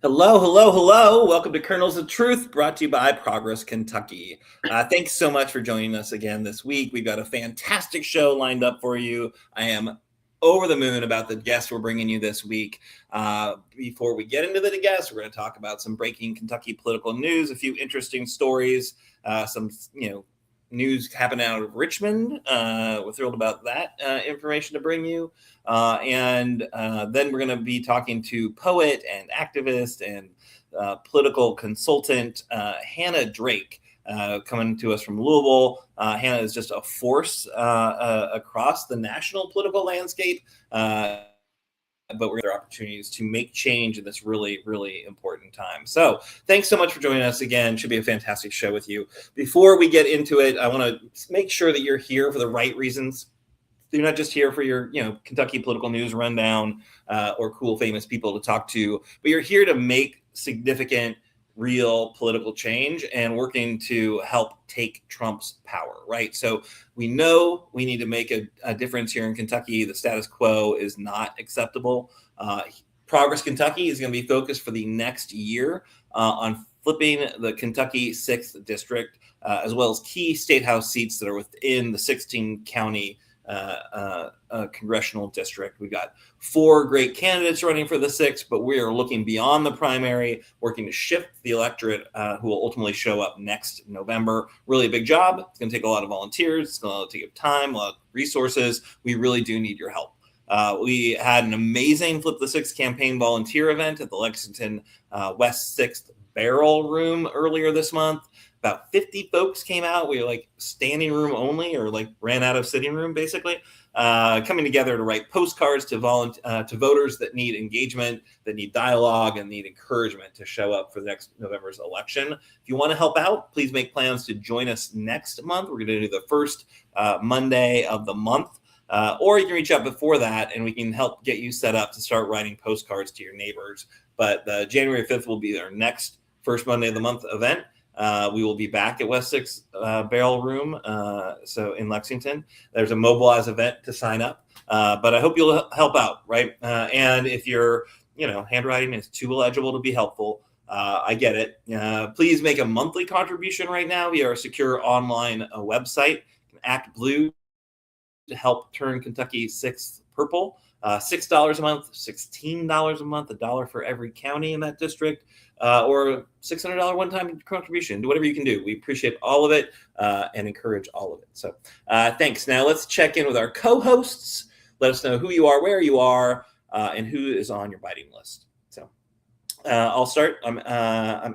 Hello, hello, hello. Welcome to Kernels of Truth, brought to you by Progress Kentucky. Thanks so much for joining us again this week. We've got a fantastic show lined up for you. I am over the moon about the guests we're bringing you this week. Before we get into the guests, we're going to talk about some breaking Kentucky political news, a few interesting stories, some news happening out of Richmond. We're thrilled about that information to bring you. And then we're going to be talking to poet and activist and political consultant Hannah Drake, coming to us from Louisville. Hannah is just a force across the national political landscape. But we're going to have opportunities to make change in this really, really important time. So thanks so much for joining us again. Should be a fantastic show with you. Before we get into it, I want to make sure that you're here for the right reasons. You're not just here for your, Kentucky political news rundown or cool, famous people to talk to, but you're here to make significant, real political change and working to help take Trump's power, right? So we know we need to make a difference here in Kentucky. The status quo is not acceptable. Progress Kentucky is going to be focused for the next year on flipping the Kentucky 6th district, as well as key state house seats that are within the 16 county congressional district. We've got 4 great candidates running for the 6th, but we are looking beyond the primary, working to shift the electorate who will ultimately show up next November. Really a big job. It's going to take a lot of volunteers. It's going to take time, a lot of resources. We really do need your help. We had an amazing Flip the 6th campaign volunteer event at the Lexington West 6th Barrel Room earlier this month. About 50 folks came out. We were like standing room only, or like ran out of sitting room, basically, coming together to write postcards to voters that need engagement, that need dialogue, and need encouragement to show up for the next November's election. If you want to help out, please make plans to join us next month. We're going to do the first Monday of the month. Or you can reach out before that and we can help get you set up to start writing postcards to your neighbors. But January 5th will be our next first Monday of the month event. We will be back at West 6th Barrel Room, so in Lexington. There's a mobilized event to sign up, but I hope you'll help out, right? And if your handwriting is too illegible to be helpful, I get it. Please make a monthly contribution right now via our secure online website, Act Blue, to help turn Kentucky 6th purple. $6 a month, $16 a month, $1 for every county in that district, or $600 one-time contribution. Do whatever you can do. We appreciate all of it and encourage all of it. So thanks. Now let's check in with our co-hosts. Let us know who you are, where you are, and who is on your biting list. So I'll start. I'm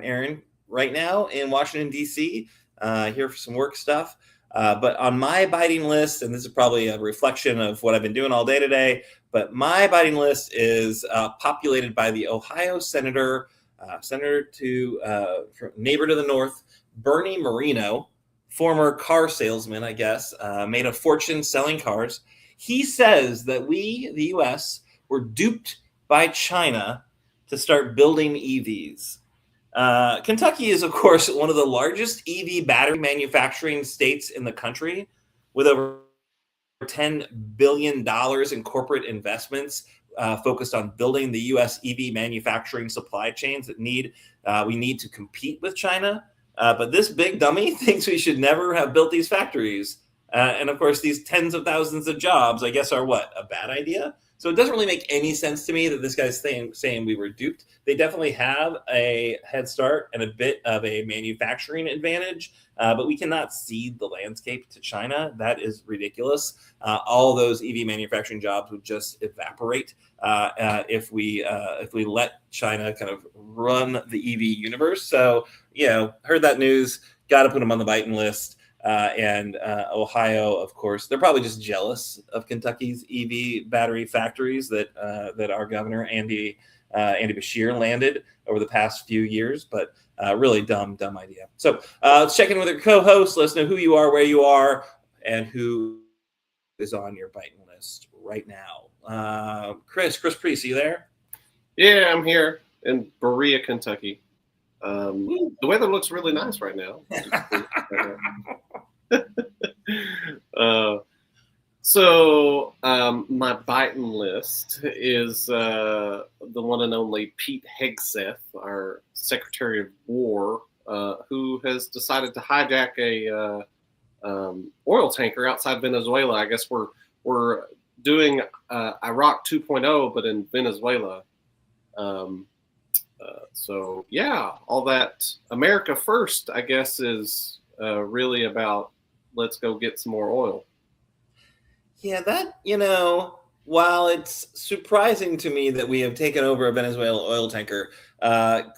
Aaron right now in Washington, D.C., here for some work stuff. But on my biting list, and this is probably a reflection of what I've been doing all day today, but my biting list is populated by the Ohio senator, neighbor to the north, Bernie Moreno, former car salesman, I guess, made a fortune selling cars. He says that we, the U.S., were duped by China to start building EVs. Kentucky is, of course, one of the largest EV battery manufacturing states in the country, with over $10 billion in corporate investments focused on building the U.S. EV manufacturing supply chains that we need to compete with China. But this big dummy thinks we should never have built these factories. And of course, these tens of thousands of jobs, I guess, are what? A bad idea? So it doesn't really make any sense to me that this guy's saying we were duped. They definitely have a head start and a bit of a manufacturing advantage, but we cannot cede the landscape to China. That is ridiculous. All those EV manufacturing jobs would just evaporate if we let China kind of run the EV universe. So, heard that news, got to put them on the biting list. And Ohio, of course, they're probably just jealous of Kentucky's EV battery factories that our governor, Andy Beshear, landed over the past few years. But really dumb idea. So let's check in with our co-host. Let us know who you are, where you are, and who is on your biting list right now. Chris Priest, are you there? Yeah, I'm here in Berea, Kentucky. The weather looks really nice right now. So my biting list is the the one and only Pete Hegseth, our Secretary of War, who has decided to hijack a oil tanker outside Venezuela. I guess we're doing Iraq 2.0, but in Venezuela. Um, so yeah, all that America first, I guess, is really about let's go get some more oil. Yeah, that, while it's surprising to me that we have taken over a Venezuela oil tanker,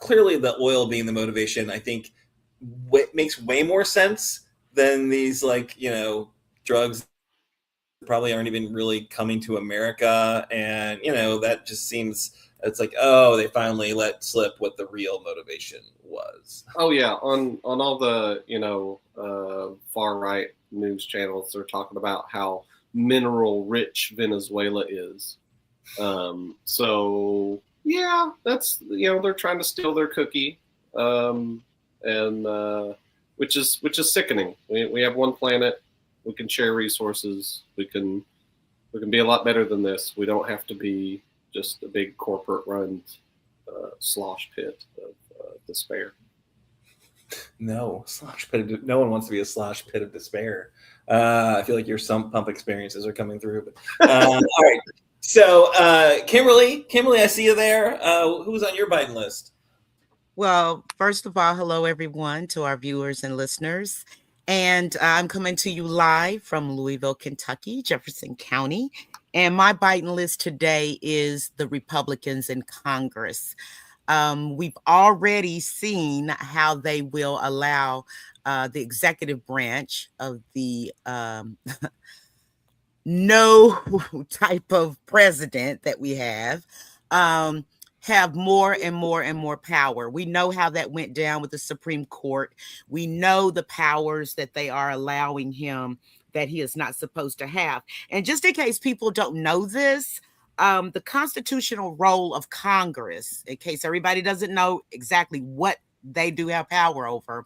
clearly the oil being the motivation, I think, makes way more sense than these, like, drugs that probably aren't even really coming to America. And, that just seems, it's like, oh, they finally let slip what the real motivation was. Oh yeah, on all the far right news channels, they're talking about how mineral rich Venezuela is. So yeah, that's they're trying to steal their cookie, and which is sickening. We have one planet, we can share resources, we can be a lot better than this. We don't have to be just a big corporate run slosh pit of despair. No, slosh pit. No one wants to be a slosh pit of despair. I feel like your sump pump experiences are coming through. But all right. So, Kimberly, I see you there. Who's on your Biden list? Well, first of all, hello everyone to our viewers and listeners. And I'm coming to you live from Louisville, Kentucky, Jefferson County. And my Biden list today is the Republicans in Congress. We've already seen how they will allow the executive branch of the no type of president that we have more and more and more power. We know how that went down with the Supreme Court. We know the powers that they are allowing him that he is not supposed to have. And just in case people don't know this, the constitutional role of Congress, in case everybody doesn't know exactly what they do have power over,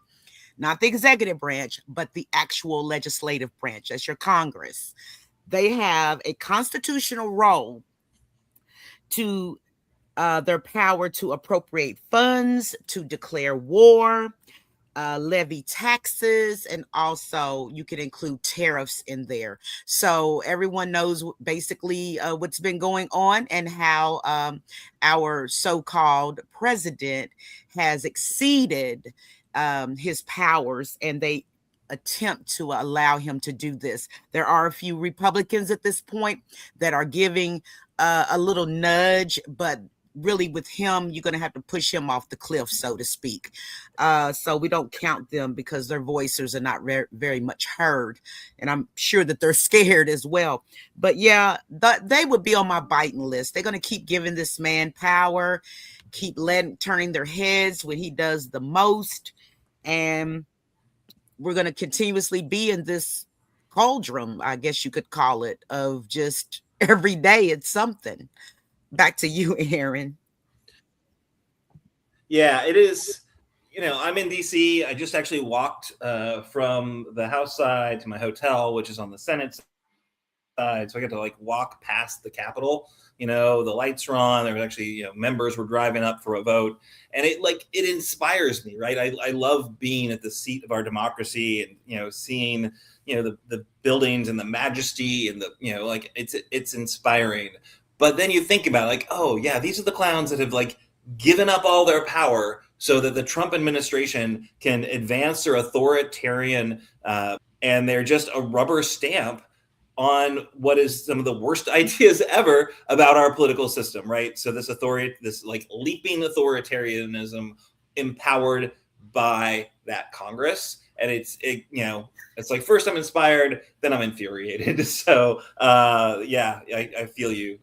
not the executive branch, but the actual legislative branch. That's your Congress. They have a constitutional role to their power to appropriate funds, to declare war, levy taxes, and also you can include tariffs in there. So everyone knows basically what's been going on and how our so-called president has exceeded his powers, and they attempt to allow him to do this. There are a few Republicans at this point that are giving a little nudge, but really with him, you're going to have to push him off the cliff, so to speak. So we don't count them because their voices are not very much heard. And I'm sure that they're scared as well. But yeah, they would be on my Biden list. They're going to keep giving this man power, keep turning their heads when he does the most. And we're going to continuously be in this cauldron, I guess you could call it, of just every day it's something. Back to you, Aaron. Yeah, it is. I'm in DC. I just actually walked from the House side to my hotel, which is on the Senate side. So I got to walk past the Capitol. The lights are on. There was actually members were driving up for a vote, and it inspires me, right? I love being at the seat of our democracy and seeing the buildings and the majesty and the it's inspiring. But then you think about oh yeah, these are the clowns that have given up all their power so that the Trump administration can advance their authoritarian, and they're just a rubber stamp on what is some of the worst ideas ever about our political system, right? So this leaping authoritarianism empowered by that Congress. And it's like first I'm inspired, then I'm infuriated. So yeah, I feel you,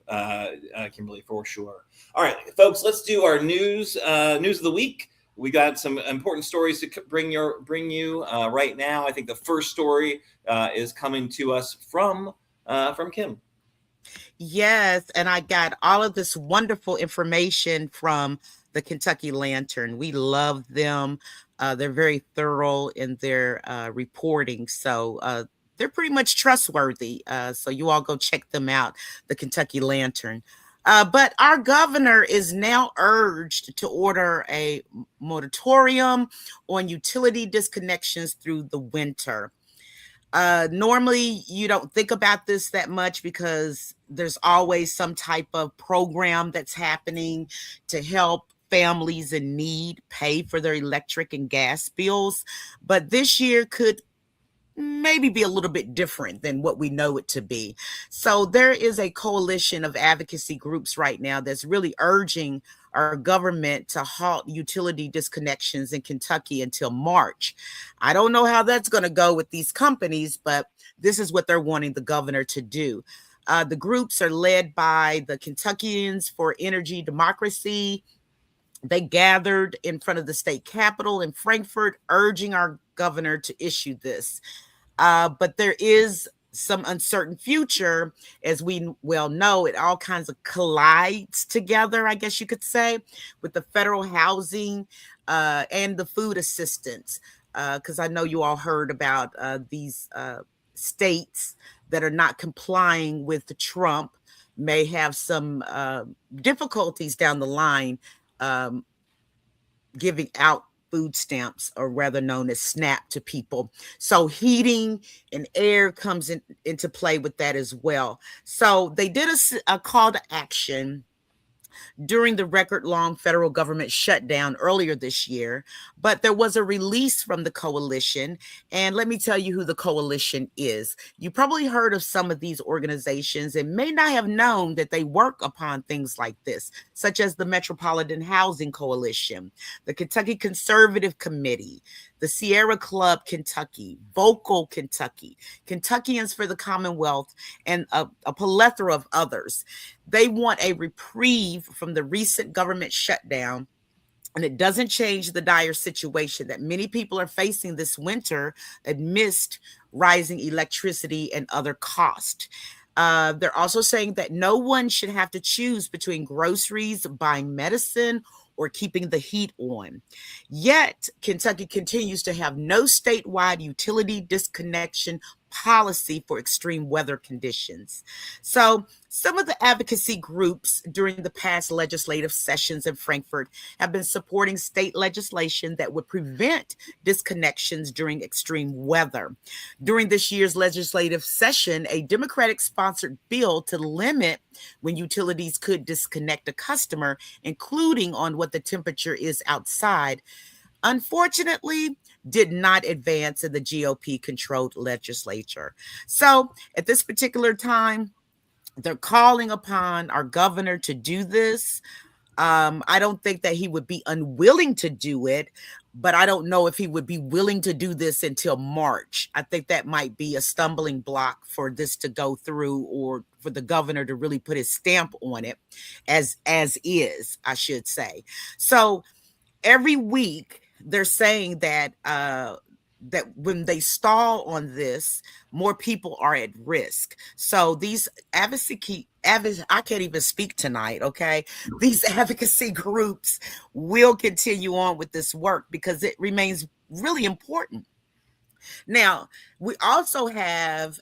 Kimberly, for sure. All right, folks, let's do our news of the week. We got some important stories to bring you right now. I think the first story is coming to us from Kim. Yes, and I got all of this wonderful information from the Kentucky Lantern. We love them. They're very thorough in their reporting, so they're pretty much trustworthy. So you all go check them out, the Kentucky Lantern. But our governor is now urged to order a moratorium on utility disconnections through the winter. Normally, you don't think about this that much because there's always some type of program that's happening to help families in need pay for their electric and gas bills. But this year could maybe be a little bit different than what we know it to be. So there is a coalition of advocacy groups right now that's really urging our government to halt utility disconnections in Kentucky until March. I don't know how that's going to go with these companies, but this is what they're wanting the governor to do. The groups are led by the Kentuckians for Energy Democracy. They gathered in front of the state capitol in Frankfort, urging our governor to issue this. But there is some uncertain future, as we well know. It all kinds of collides together, I guess you could say, with the federal housing and the food assistance. Because I know you all heard about these states that are not complying with the Trump may have some difficulties down the line giving out food stamps, or rather known as SNAP, to people. So heating and air comes into play with that as well. So they did a call to action during the record-long federal government shutdown earlier this year, but there was a release from the coalition. And let me tell you who the coalition is. You probably heard of some of these organizations and may not have known that they work upon things like this, such as the Metropolitan Housing Coalition, the Kentucky Conservative Committee, the Sierra Club Kentucky, Vocal Kentucky, Kentuckians for the Commonwealth, and a plethora of others. They want a reprieve from the recent government shutdown, and it doesn't change the dire situation that many people are facing this winter amidst rising electricity and other costs. They're also saying that no one should have to choose between groceries, buying medicine, or keeping the heat on. Yet, Kentucky continues to have no statewide utility disconnection policy for extreme weather conditions. So, some of the advocacy groups during the past legislative sessions in Frankfort have been supporting state legislation that would prevent disconnections during extreme weather. During this year's legislative session, a Democratic sponsored bill to limit when utilities could disconnect a customer, including on what the temperature is outside, unfortunately did not advance in the GOP controlled legislature. So at this particular time, they're calling upon our governor to do this. I don't think that he would be unwilling to do it, but I don't know if he would be willing to do this until March. I think that might be a stumbling block for this to go through, or for the governor to really put his stamp on it as is, I should say. So every week they're saying that that when they stall on this, more people are at risk. So these advocacy, I can't even speak tonight, okay? These advocacy groups will continue on with this work because it remains really important. Now, we also have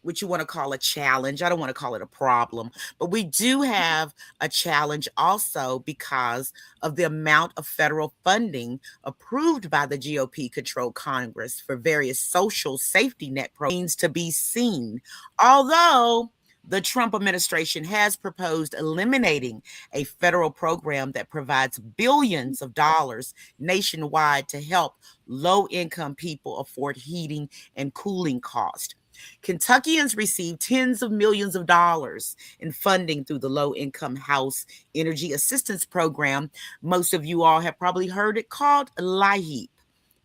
what you want to call a challenge. I don't want to call it a problem, but we do have a challenge also because of the amount of federal funding approved by the GOP-controlled Congress for various social safety net programs to be seen. Although the Trump administration has proposed eliminating a federal program that provides billions of dollars nationwide to help low-income people afford heating and cooling costs. Kentuckians receive tens of millions of dollars in funding through the Low-Income House Energy Assistance Program. Most of you all have probably heard it called LIHEAP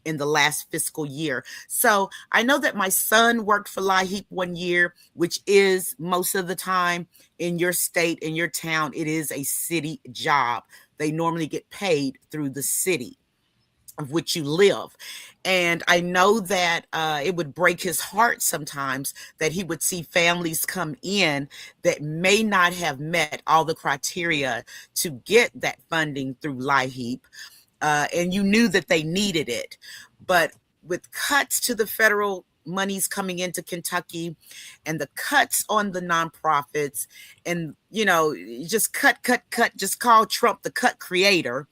in the last fiscal year. So I know that my son worked for LIHEAP one year, which is most of the time in your state, in your town, it is a city job. They normally get paid through the city of which you live. And I know that it would break his heart sometimes that he would see families come in that may not have met all the criteria to get that funding through LIHEAP. And you knew that they needed it. But with cuts to the federal monies coming into Kentucky and the cuts on the nonprofits and, just cut, just call Trump the cut creator,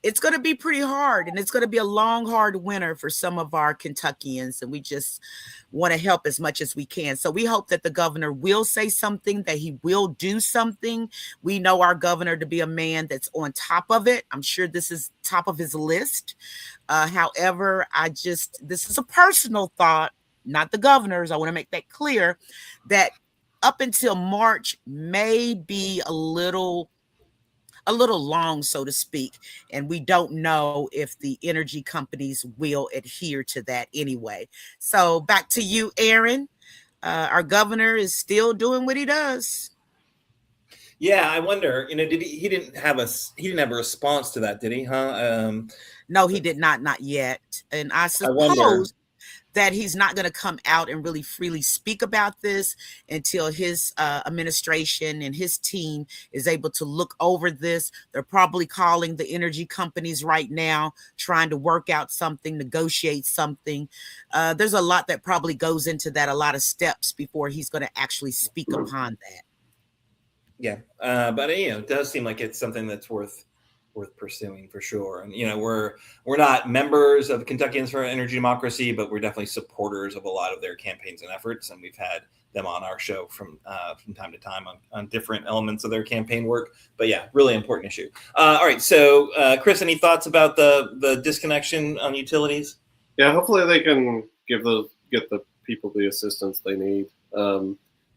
it's going to be pretty hard, and it's going to be a long, hard winter for some of our Kentuckians. And we just want to help as much as we can. So we hope that the governor will say something, that he will do something. We know our governor to be a man that's on top of it. I'm sure this is top of his list. However, this is a personal thought, not the governor's. I want to make that clear, that up until March may be a little long, so to speak. And we don't know if the energy companies will adhere to that anyway. So back to you, Aaron. Our governor is still doing what he does. Yeah, I wonder, he didn't have a response to that, did he? No, he did not yet. And I wonder. suppose that he's not going to come out and really freely speak about this until his administration and his team is able to look over this. They're probably calling the energy companies right now, trying to work out something, negotiate something. There's a lot that probably goes into that, a lot of steps before he's going to actually speak upon that. Yeah, but it does seem like it's something that's worth pursuing for sure. And we're not members of Kentuckians for Energy Democracy, but we're definitely supporters of a lot of their campaigns and efforts, and we've had them on our show from time to time on different elements of their campaign work. But yeah, really important issue. All right, so Chris, any thoughts about the disconnection on utilities? Yeah, hopefully they can get the people the assistance they need.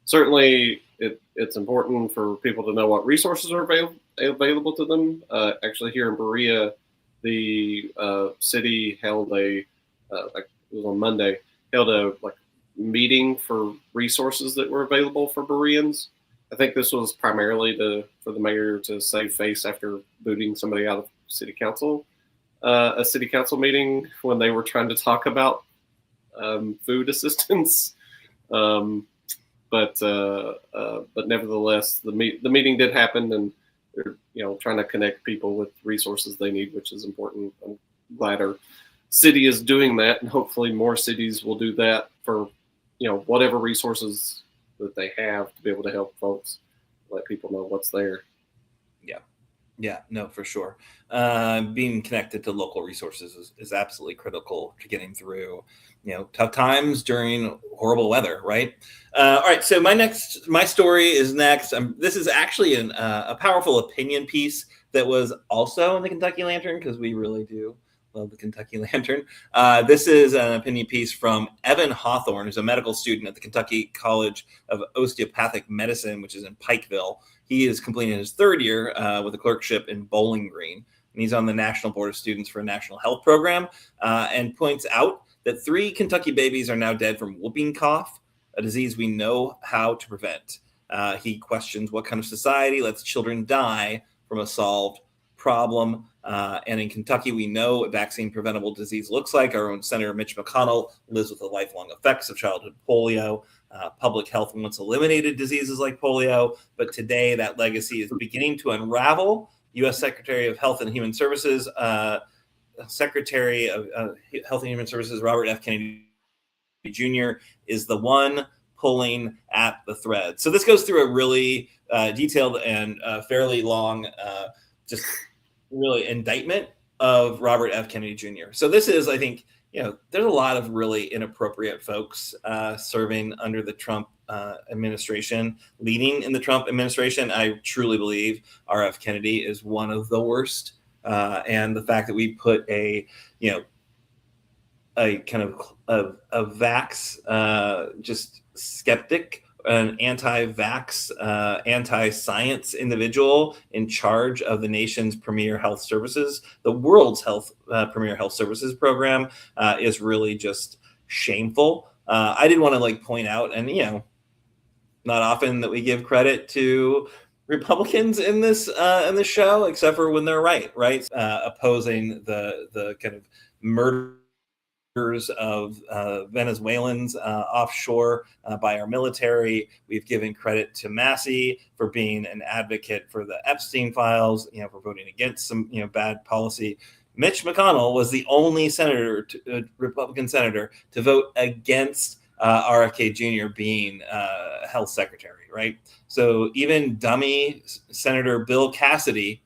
Certainly, it's important for people to know what resources are available to them. Actually, here in Berea, the city held it was on Monday, held a meeting for resources that were available for Bereans. I think this was primarily for the mayor to save face after booting somebody out of city council, a city council meeting when they were trying to talk about food assistance. But nevertheless, the meeting did happen, and they're trying to connect people with resources they need, which is important. I'm glad our city is doing that, and hopefully more cities will do that for whatever resources that they have to be able to help folks, let people know what's there. Yeah, no, for sure. Being connected to local resources is absolutely critical to getting through, tough times during horrible weather, right? All right, so my story is next. This is actually a powerful opinion piece that was also in the Kentucky Lantern, because we really do love the Kentucky Lantern. This is an opinion piece from Evan Hawthorne, who's a medical student at the Kentucky College of Osteopathic Medicine, which is in Pikeville. He is completing his third year with a clerkship in Bowling Green, and he's on the National Board of Students for a National Health Program, and points out that 3 Kentucky babies are now dead from whooping cough, a disease we know how to prevent. He questions what kind of society lets children die from a solved problem. And in Kentucky, we know what vaccine preventable disease looks like. Our own Senator Mitch McConnell lives with the lifelong effects of childhood polio. Public health once eliminated diseases like polio, but today that legacy is beginning to unravel. U.S. Secretary of Health and Human Services, Secretary of Health and Human Services, Robert F. Kennedy Jr. is the one pulling at the thread. So this goes through a really detailed and fairly long, just really indictment of Robert F. Kennedy Jr. So this is, I think, there's a lot of really inappropriate folks serving under the Trump administration, leading in the Trump administration. I truly believe R.F. Kennedy is one of the worst. And the fact that we put a kind of a vax just skeptic, an anti-vax, anti-science individual in charge of the nation's premier health services, the world's premier health services program, is really just shameful. I did want to point out, and not often that we give credit to Republicans in this show, except for when they're right, opposing the kind of murders of Venezuelans offshore by our military. We've given credit to Massey for being an advocate for the Epstein files, for voting against some bad policy. Mitch McConnell was the only Republican senator to vote against RFK Jr. being health secretary, right? So even dummy Senator Bill Cassidy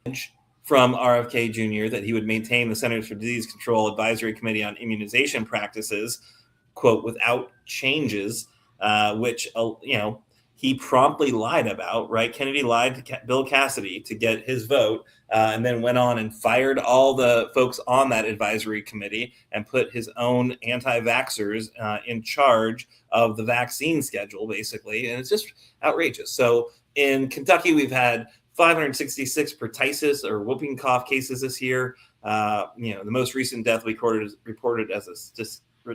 from RFK Jr. that he would maintain the Centers for Disease Control Advisory Committee on Immunization Practices, quote, without changes, which, he promptly lied about, right? Kennedy lied to Bill Cassidy to get his vote, and then went on and fired all the folks on that advisory committee and put his own anti-vaxxers in charge of the vaccine schedule, basically. And it's just outrageous. So in Kentucky, we've had 566 pertussis or whooping cough cases this year. The most recent death reported as a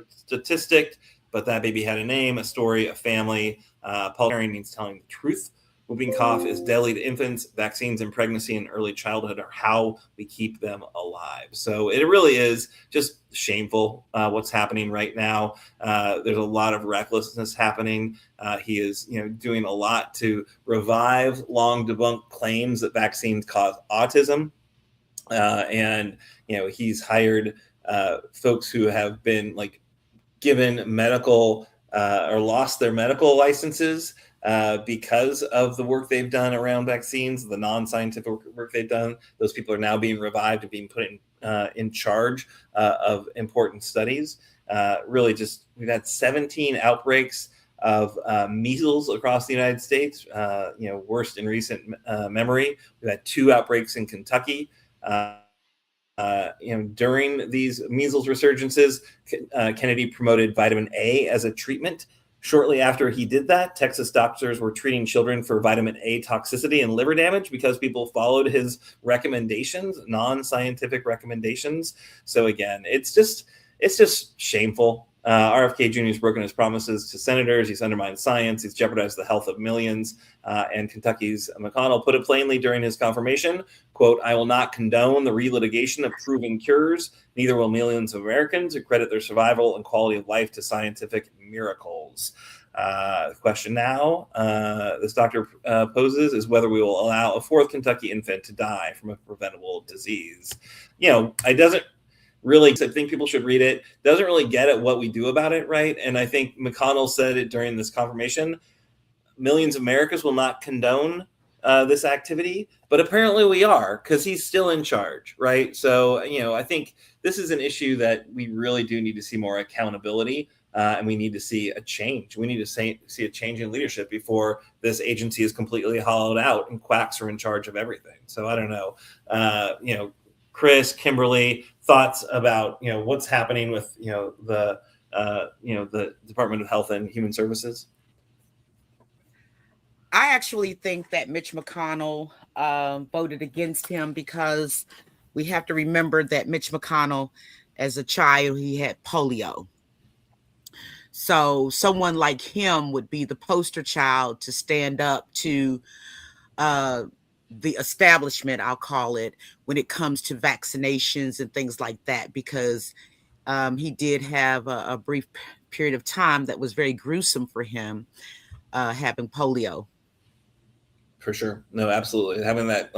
statistic, but that baby had a name, a story, a family. Paul Herring means telling the truth. Whooping cough is deadly to infants. Vaccines in pregnancy and early childhood are how we keep them alive. So it really is just shameful what's happening right now. There's a lot of recklessness happening. He is, doing a lot to revive long debunked claims that vaccines cause autism. He's hired folks who have been given medical or lost their medical licenses because of the work they've done around vaccines, the non-scientific work they've done. Those people are now being revived and being put in charge of important studies. We've had 17 outbreaks of measles across the United States, worst in recent memory. We've had 2 outbreaks in Kentucky. During these measles resurgences, Kennedy promoted vitamin A as a treatment. Shortly after he did that, Texas doctors were treating children for vitamin A toxicity and liver damage because people followed his recommendations, non-scientific recommendations. So again, it's just shameful. RFK Jr. has broken his promises to senators. He's undermined science. He's jeopardized the health of millions. And Kentucky's McConnell put it plainly during his confirmation, quote, "I will not condone the relitigation of proven cures. Neither will millions of Americans who credit their survival and quality of life to scientific miracles." The question now this doctor poses is whether we will allow a 4th Kentucky infant to die from a preventable disease. I think people should read it. Doesn't really get at what we do about it, right? And I think McConnell said it during this confirmation. Millions of Americans will not condone this activity, but apparently we are, because he's still in charge, right? So, I think this is an issue that we really do need to see more accountability, and we need to see a change. We need to see a change in leadership before this agency is completely hollowed out and quacks are in charge of everything. So I don't know. Chris, Kimberly, thoughts about what's happening with the Department of Health and Human Services? I actually think that Mitch McConnell voted against him because we have to remember that Mitch McConnell, as a child, he had polio. So someone like him would be the poster child to stand up to the establishment, I'll call it, when it comes to vaccinations and things like that, because he did have a brief period of time that was very gruesome for him, having polio. For sure. No, absolutely. Having that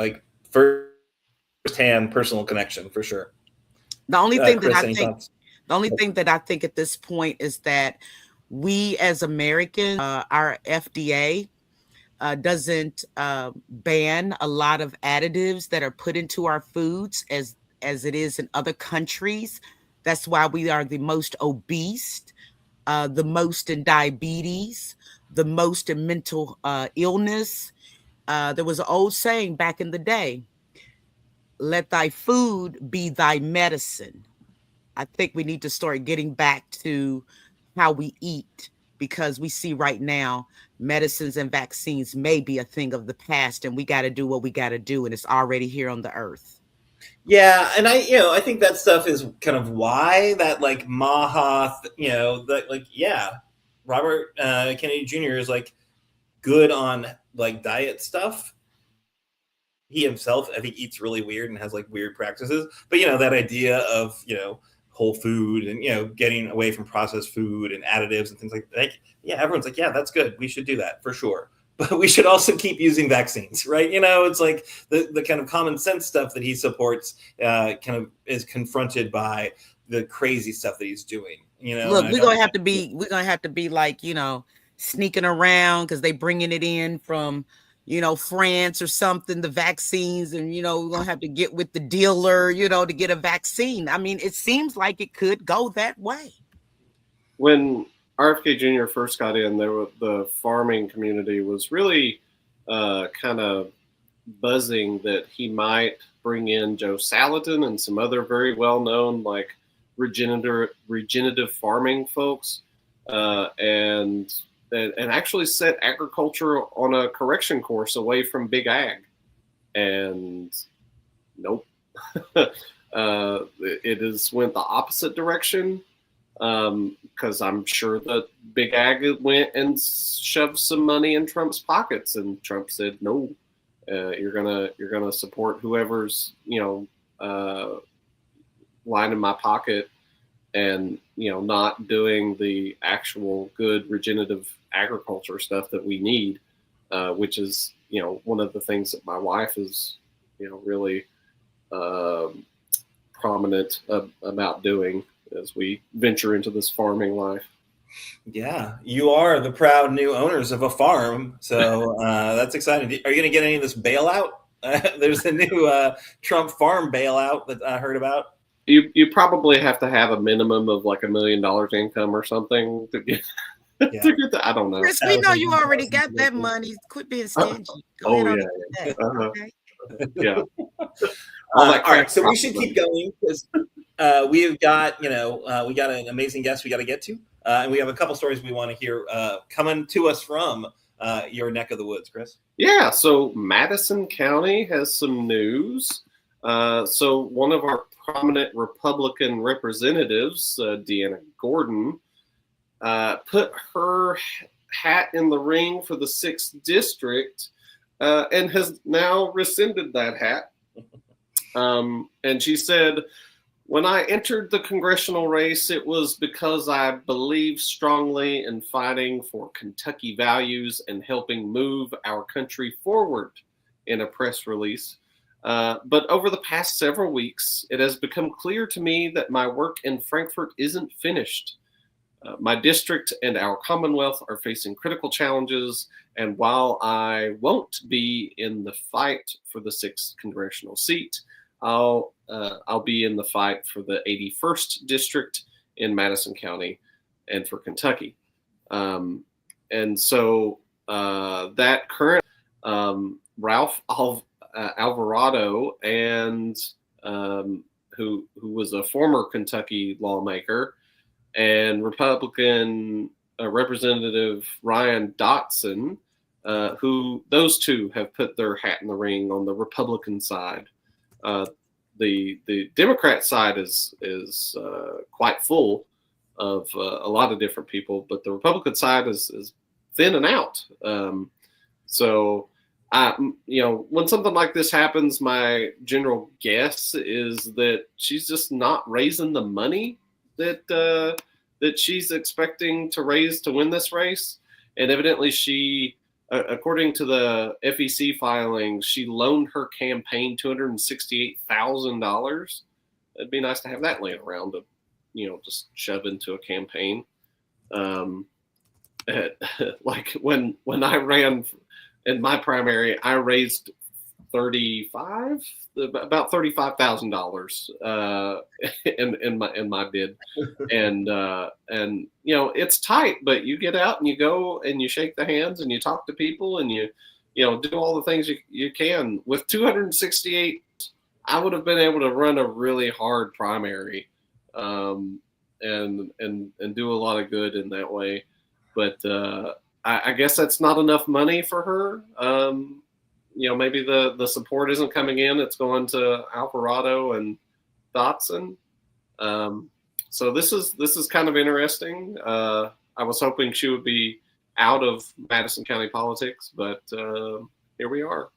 first-hand personal connection, for sure. The only thing Chris, the only thing that I think at this point is that we as Americans, our FDA doesn't ban a lot of additives that are put into our foods as it is in other countries. That's why we are the most obese, the most in diabetes, the most in mental illness. There was an old saying back in the day, "Let thy food be thy medicine." I think we need to start getting back to how we eat, because we see right now medicines and vaccines may be a thing of the past, and we got to do what we got to do, and it's already here on the earth. Yeah, and I think that stuff is kind of why that Maha, Robert Kennedy Jr. is good on diet stuff. He himself, I think, eats really weird and has weird practices. But that idea of whole food and getting away from processed food and additives and things like that. Yeah, everyone's yeah, that's good. We should do that for sure. but we should also keep using vaccines, right? It's like the kind of common sense stuff that he supports kind of is confronted by the crazy stuff that he's doing. Look, we're gonna have to be like, sneaking around because they bringing it in from, France or something, the vaccines, and we're gonna have to get with the dealer, to get a vaccine. I mean, it seems like it could go that way. When RFK Jr. first got in, the farming community was really kind of buzzing that he might bring in Joe Salatin and some other very well-known like regenerative farming folks, and actually set agriculture on a correction course away from big ag. And nope, it has went the opposite direction. Because I'm sure that big ag went and shoved some money in Trump's pockets, and Trump said, "No, you're gonna support whoever's line in my pocket, and not doing the actual good regenerative agriculture stuff that we need, which is one of the things that my wife is really prominent about doing as we venture into this farming life." Yeah, you are the proud new owners of a farm, so that's exciting. Are you going to get any of this bailout? There's a new Trump farm bailout that I heard about. You probably have to have a minimum of like $1 million income or something to get. To get that. I don't know. Chris, we know you already got that money. Quit being stingy. Yeah. Okay? Yeah. All right, so we should keep going because we've got we got an amazing guest we got to get to, and we have a couple stories we want to hear coming to us from your neck of the woods, Chris. Yeah, so Madison County has some news. So one of our prominent Republican representatives, Deanna Gordon, put her hat in the ring for the 6th district and has now rescinded that hat. And she said, "When I entered the congressional race, it was because I believe strongly in fighting for Kentucky values and helping move our country forward," in a press release. But over the past several weeks, it has become clear to me that my work in Frankfort isn't finished. My district and our Commonwealth are facing critical challenges, and while I won't be in the fight for the 6th congressional seat, I'll be in the fight for the 81st district in Madison County and for Kentucky. And so that current Ralph Alvarado, and who was a former Kentucky lawmaker, and Republican Representative Ryan Dotson, who those two have put their hat in the ring on the Republican side. The Democrat side is quite full of a lot of different people, but the Republican side is thinning out. So when something like this happens, my general guess is that she's just not raising the money that she's expecting to raise to win this race. And evidently she, according to the FEC filings, she loaned her campaign $268,000. It'd be nice to have that laying around to, just shove into a campaign. Like when I ran in my primary, I raised about $35,000 in my bid, and it's tight, but you get out and you go and you shake the hands and you talk to people and you do all the things you can. With 268, I would have been able to run a really hard primary, and do a lot of good in that way. But I guess that's not enough money for her. Maybe the support isn't coming in. It's going to Alvarado and Dotson. So this is kind of interesting. I was hoping she would be out of Madison County politics, but here we are.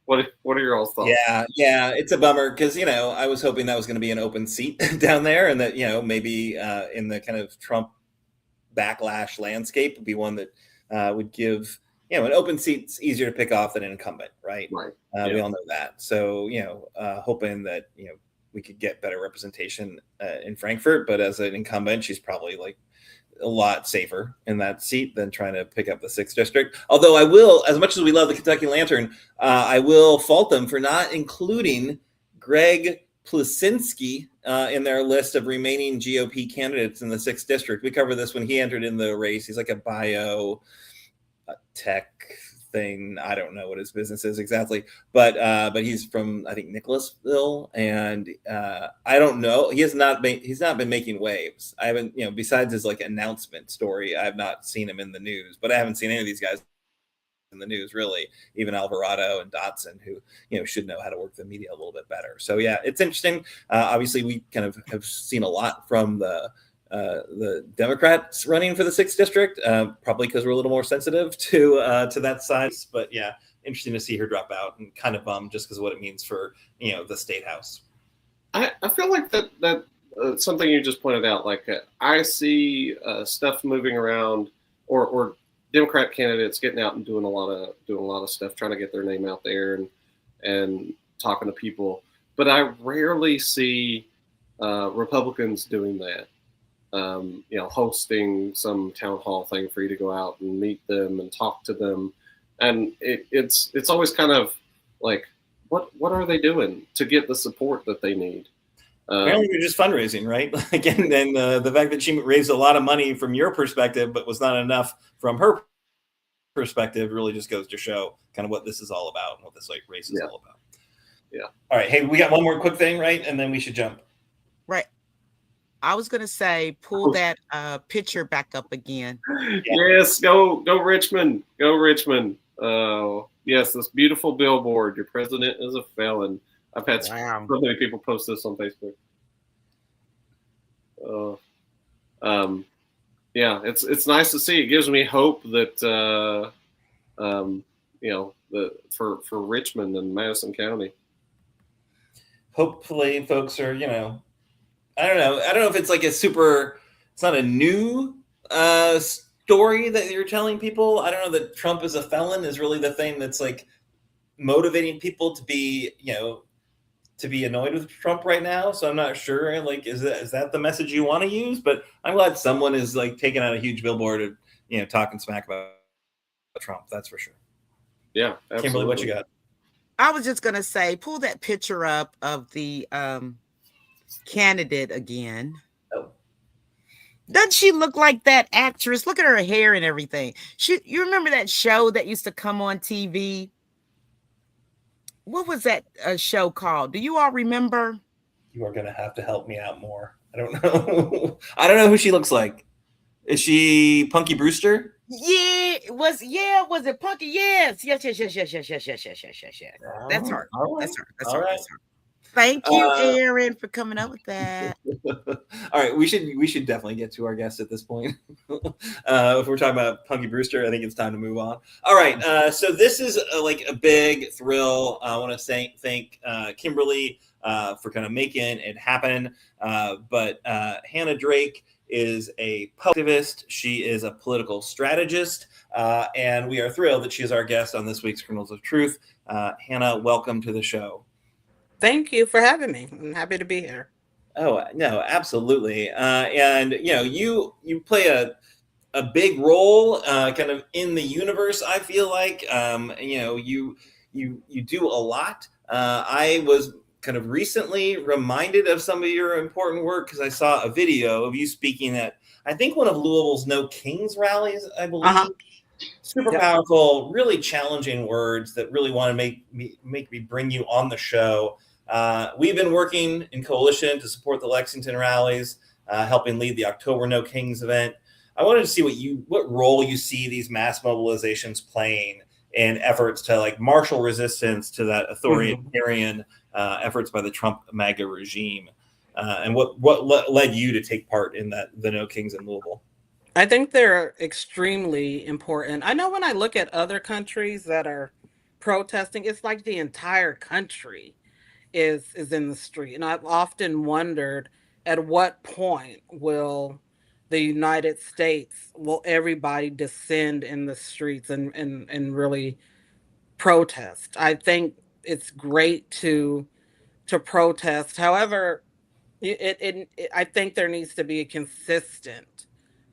What are your all thoughts? Yeah, it's a bummer because I was hoping that was going to be an open seat down there, and that maybe in the kind of Trump backlash landscape would be one that would give an open seat's easier to pick off than an incumbent, right? Right. We all know that. So, hoping that, we could get better representation in Frankfurt, but as an incumbent, she's probably like a lot safer in that seat than trying to pick up the 6th district. Although I will, as much as we love the Kentucky Lantern, I will fault them for not including Greg Plusinski in their list of remaining GOP candidates in the 6th district. We covered this when he entered in the race. He's like a bio tech thing. I don't know what his business is exactly, but he's from, I think, Nicholasville, and I don't know. He's not been making waves. I haven't, besides his like announcement story, I have not seen him in the news. But I haven't seen any of these guys in the news, really. Even Alvarado and Dotson, who should know how to work the media a little bit better. So yeah, it's interesting. Obviously, we kind of have seen a lot from the Democrats running for the 6th district, probably because we're a little more sensitive to that side. But yeah, interesting to see her drop out, and kind of bummed just because of what it means for the state house. I feel like that something you just pointed out. Like I see stuff moving around, or Democrat candidates getting out and doing a lot of stuff, trying to get their name out there and talking to people. But I rarely see Republicans doing that. Hosting some town hall thing for you to go out and meet them and talk to them, and it's always kind of like, what are they doing to get the support that they need? Apparently, they're just fundraising, right? Again, and the fact that she raised a lot of money from your perspective, but was not enough from her perspective, really just goes to show kind of what this is all about and what this race is all about. Yeah. All right. Hey, we got one more quick thing, right? And then we should jump. Right. I was going to say, pull that picture back up again. Yes, go Richmond. Go Richmond. Yes, this beautiful billboard. Your president is a felon. I've had so many people post this on Facebook. Yeah, it's nice to see. It gives me hope that for Richmond and Madison County. Hopefully, folks are I don't know if it's like it's not a new story that you're telling people. I don't know that Trump is a felon is really the thing that's like motivating people to be annoyed with Trump right now. So I'm not sure, like, is that the message you want to use? But I'm glad someone is like taking out a huge billboard and, talking smack about Trump. That's for sure. Yeah. Absolutely. Kimberly, what you got? I was just going to say, pull that picture up of the candidate again. Oh. Doesn't she look like that actress? Look at her hair and everything. You remember that show that used to come on TV? What was that show called? Do you all remember? You are going to have to help me out more. I don't know. I don't know who she looks like. Is she Punky Brewster? Yeah, was it Punky? Yes. That's her. All right. That's her. Thank you, Aaron, for coming up with that. All right, we should definitely get to our guest at this point. If we're talking about Punky Brewster, I think it's time to move on. All right, so this is a big thrill. I want to thank Kimberly for kind of making it happen. But Hannah Drake is a activist. She is a political strategist, and we are thrilled that she is our guest on this week's Kernels of Truth. Hannah, welcome to the show. Thank you for having me. I'm happy to be here. Oh, no, absolutely. And, you play a big role kind of in the universe, I feel like. You do a lot. I was kind of recently reminded of some of your important work because I saw a video of you speaking at, I think, one of Louisville's No Kings rallies, I believe. Uh-huh. Super powerful, really challenging words that really want to make me bring you on the show. We've been working in coalition to support the Lexington rallies, helping lead the October No Kings event. I wanted to see what role you see these mass mobilizations playing in efforts to marshal resistance to that authoritarian efforts by the Trump MAGA regime, and what led you to take part in the No Kings in Louisville. I think they're extremely important. I know when I look at other countries that are protesting, it's like the entire country is in the street. And I've often wondered, at what point will the United States, will everybody descend in the streets and really protest? I think it's great to protest. However, I think there needs to be a consistent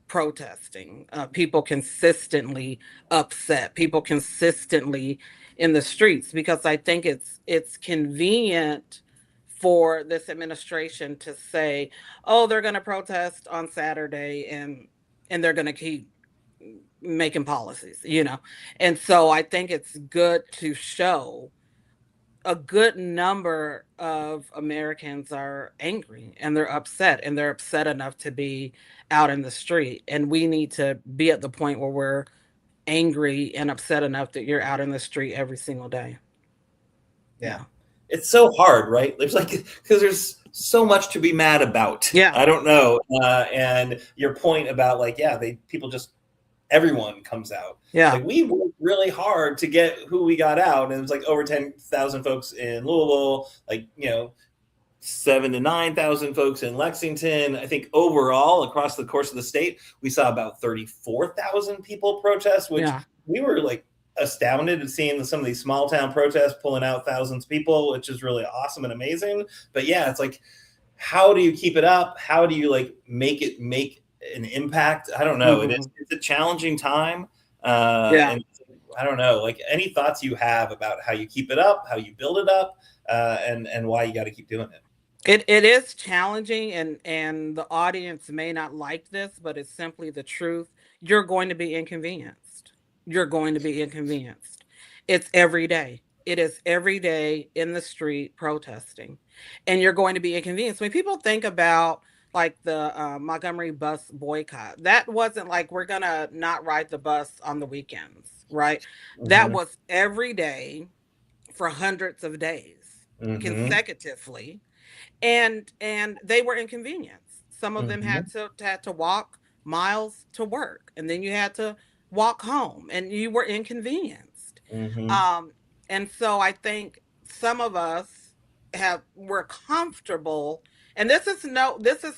protesting. People consistently upset. People consistently in the streets, because I think it's convenient for this administration to say, "Oh, they're going to protest on Saturday and they're going to keep making policies," you know. And so I think it's good to show a good number of Americans are angry and they're upset enough to be out in the street. And we need to be at the point where we're angry and upset enough that you're out in the street every single day. Yeah. It's so hard, right? There's like, because there's so much to be mad about. Yeah. I don't know. And your point about like, yeah, people just, everyone comes out. Yeah. Like, we worked really hard to get who we got out. And it was like over 10,000 folks in Louisville, like, 7,000 to 9,000 folks in Lexington. I think overall across the course of the state, we saw about 34,000 people protest, which we were like astounded at seeing some of these small town protests pulling out thousands of people, which is really awesome and amazing. But yeah, it's like, how do you keep it up? How do you like make an impact? I don't know. It's a challenging time. And I don't know, like, any thoughts you have about how you keep it up, how you build it up, and why you got to keep doing it. It is challenging, and the audience may not like this, but it's simply the truth. You're going to be inconvenienced. You're going to be inconvenienced. It's every day. It is every day in the street protesting, and you're going to be inconvenienced. When people think about like the Montgomery bus boycott, that wasn't like we're gonna not ride the bus on the weekends, right? That was every day for hundreds of days consecutively, and they were inconvenienced. Some of them had to walk miles to work, and then you had to walk home, and you were inconvenienced. And so I think some of us were comfortable, and this is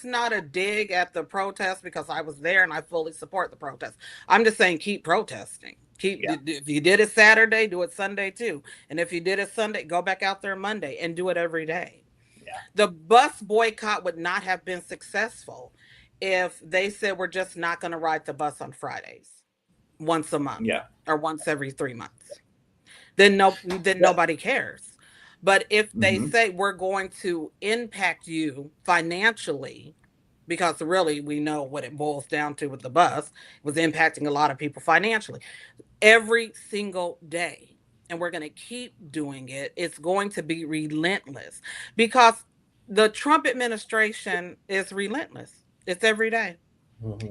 not a dig at the protest, because I was there and I fully support the protest. I'm just saying, keep protesting. If you did it Saturday, do it Sunday too. And if you did it Sunday, go back out there Monday and do it every day. The bus boycott would not have been successful if they said we're just not going to ride the bus on Fridays once a month or once every 3 months. Then nobody cares. But if they say we're going to impact you financially, because really we know what it boils down to with the bus, it was impacting a lot of people financially every single day, and we're going to keep doing it. It's going to be relentless, because the Trump administration is relentless. It's every day.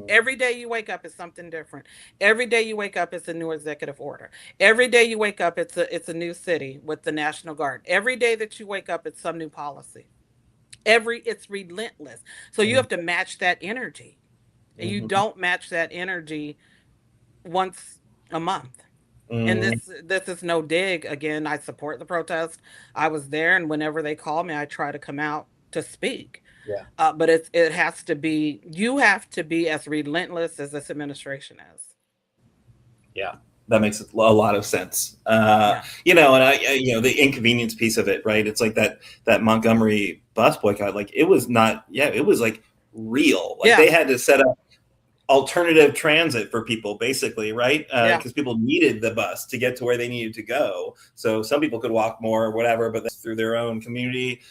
Every day you wake up, it's something different. Every day you wake up, it's a new executive order. Every day you wake up, it's a new city with the National Guard. Every day that you wake up, it's some new policy. It's relentless. So you have to match that energy. And you don't match that energy once a month. And this is no dig. Again, I support the protest. I was there, and whenever they call me, I try to come out to speak. But it has to be, you have to be as relentless as this administration is. Yeah, that makes a lot of sense. And the inconvenience piece of it, right? It's like that Montgomery bus boycott, like, it was not, it was like real. Like, they had to set up alternative transit for people, basically, right? Because people needed the bus to get to where they needed to go. So some people could walk more or whatever, but that's through their own community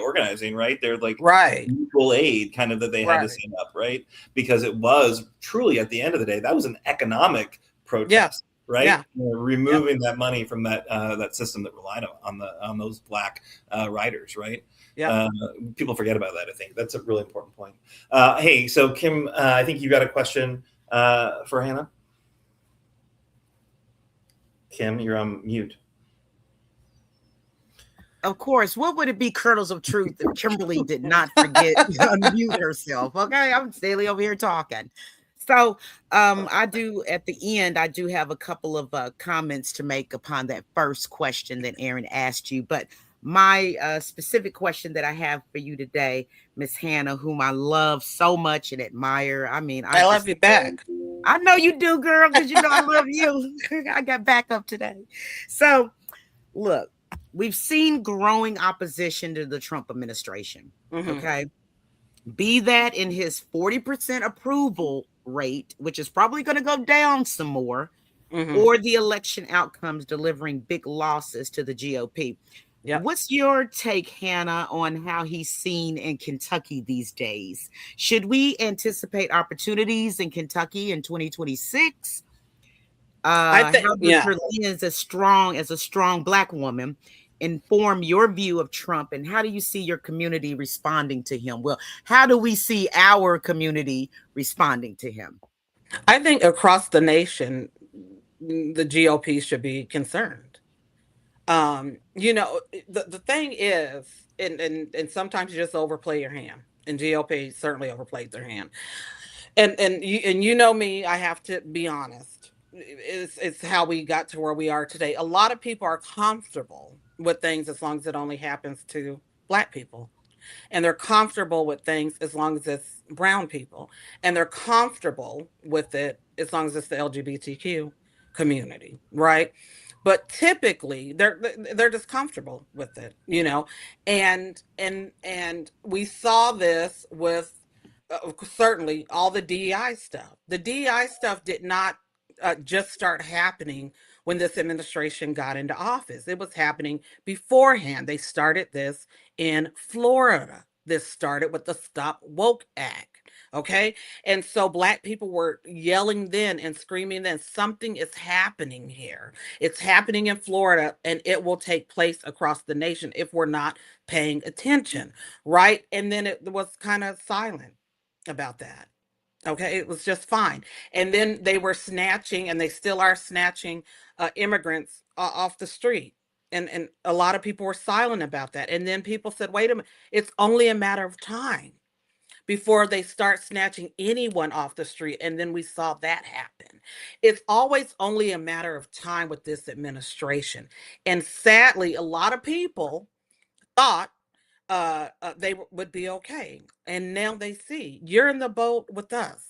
organizing, right? They're like mutual aid kind of that they had to set up, right? Because it was truly, at the end of the day, that was an economic protest, right? Removing that money from that system that relied on those Black riders, right? People forget about that. I think that's a really important point. Hey, so Kim, I think you got a question for Hannah. Kim, you're on mute. Of course. What would it be, kernels of truth, if Kimberly did not forget to unmute herself? Okay, I'm Staley over here talking. So I do, at the end, I do have a couple of comments to make upon that first question that Aaron asked you. But My specific question that I have for you today, Miss Hannah, whom I love so much and admire. I mean, I love you back. I know you do, girl, because you know I love you. I got backup today. So, look, we've seen growing opposition to the Trump administration. Mm-hmm. Okay. Be that in his 40% approval rate, which is probably going to go down some more, Mm-hmm. or the election outcomes delivering big losses to the GOP. Yep. What's your take, Hannah, on how he's seen in Kentucky these days? Should we anticipate opportunities in Kentucky in 2026? I How think, does her lens as a strong Black woman inform your view of Trump, and how do you see your community responding to him? Well, how do we see our community responding to him? I think across the nation, the GOP should be concerned. The thing is, and sometimes you just overplay your hand, and GOP certainly overplayed their hand. And you know me, I have to be honest. It's how we got to where we are today. A lot of people are comfortable with things as long as it only happens to Black people, and they're comfortable with things as long as it's brown people, and they're comfortable with it as long as it's the LGBTQ community, right? But typically they're just comfortable with it, and we saw this with certainly all the DEI stuff. The DEI stuff did not just start happening when this administration got into office. It was happening beforehand. They started this in Florida. This started with the Stop Woke Act. Okay. And so Black people were yelling then and screaming then, something is happening here. It's happening in Florida, and it will take place across the nation if we're not paying attention. Right. And then it was kind of silent about that. Okay, it was just fine. And then they were snatching, and they still are snatching immigrants off the street. And a lot of people were silent about that. And then people said, wait a minute, it's only a matter of time before they start snatching anyone off the street. And then we saw that happen. It's always only a matter of time with this administration. And sadly, a lot of people thought they would be okay. And now they see you're in the boat with us.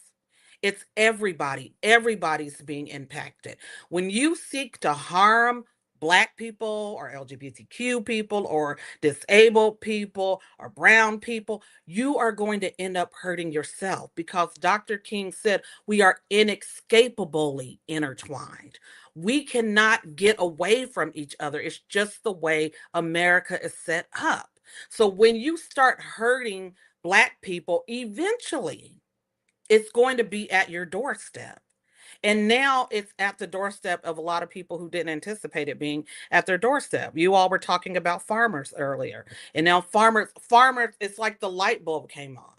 It's everybody. Everybody's being impacted. When you seek to harm Black people or LGBTQ people or disabled people or brown people, you are going to end up hurting yourself, because Dr. King said we are inescapably intertwined. We cannot get away from each other. It's just the way America is set up. So when you start hurting Black people, eventually it's going to be at your doorstep. And now it's at the doorstep of a lot of people who didn't anticipate it being at their doorstep. You all were talking about farmers earlier. And now farmers, it's like the light bulb came on.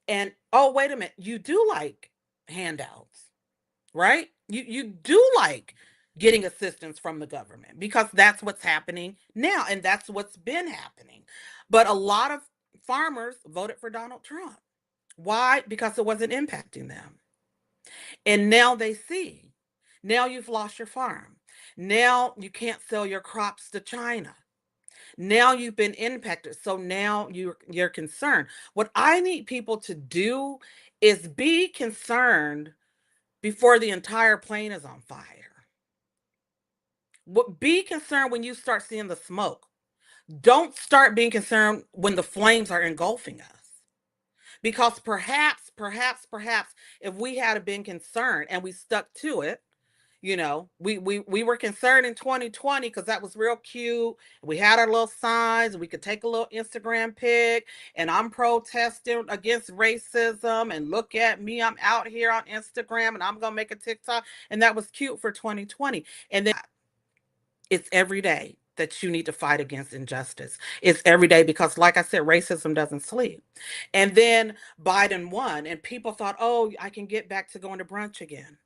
And oh, wait a minute, you do like handouts, right? You do like getting assistance from the government, because that's what's happening now, and that's what's been happening. But a lot of farmers voted for Donald Trump. Why? Because it wasn't impacting them. And now they see. Now you've lost your farm. Now you can't sell your crops to China. Now you've been impacted. So now you're concerned. What I need people to do is be concerned before the entire plane is on fire. Be concerned when you start seeing the smoke. Don't start being concerned when the flames are engulfing us. Because perhaps, if we had been concerned and we stuck to it, we were concerned in 2020 because that was real cute. We had our little signs. We could take a little Instagram pic, and I'm protesting against racism. And look at me, I'm out here on Instagram, and I'm gonna make a TikTok. And that was cute for 2020. And then it's every day that you need to fight against injustice. It's every day, because, like I said, racism doesn't sleep. And then Biden won, and people thought, oh, I can get back to going to brunch again.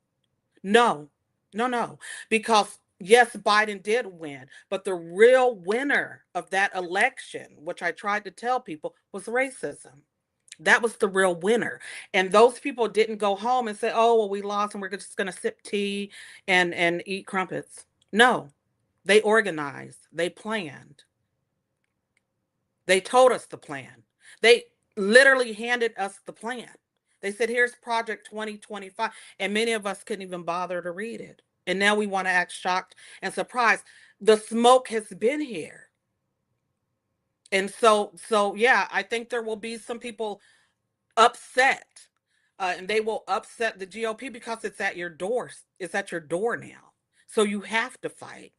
No, no. Because, yes, Biden did win, but the real winner of that election, which I tried to tell people, was racism. That was the real winner. And those people didn't go home and say, oh, well, we lost and we're just going to sip tea and eat crumpets. No, they organized, they planned. They told us the plan. They literally handed us the plan. They said, here's Project 2025. And many of us couldn't even bother to read it. And now we want to act shocked and surprised. The smoke has been here. And so yeah, I think there will be some people upset. And they will upset the GOP because it's at your door. It's at your door now. So you have to fight.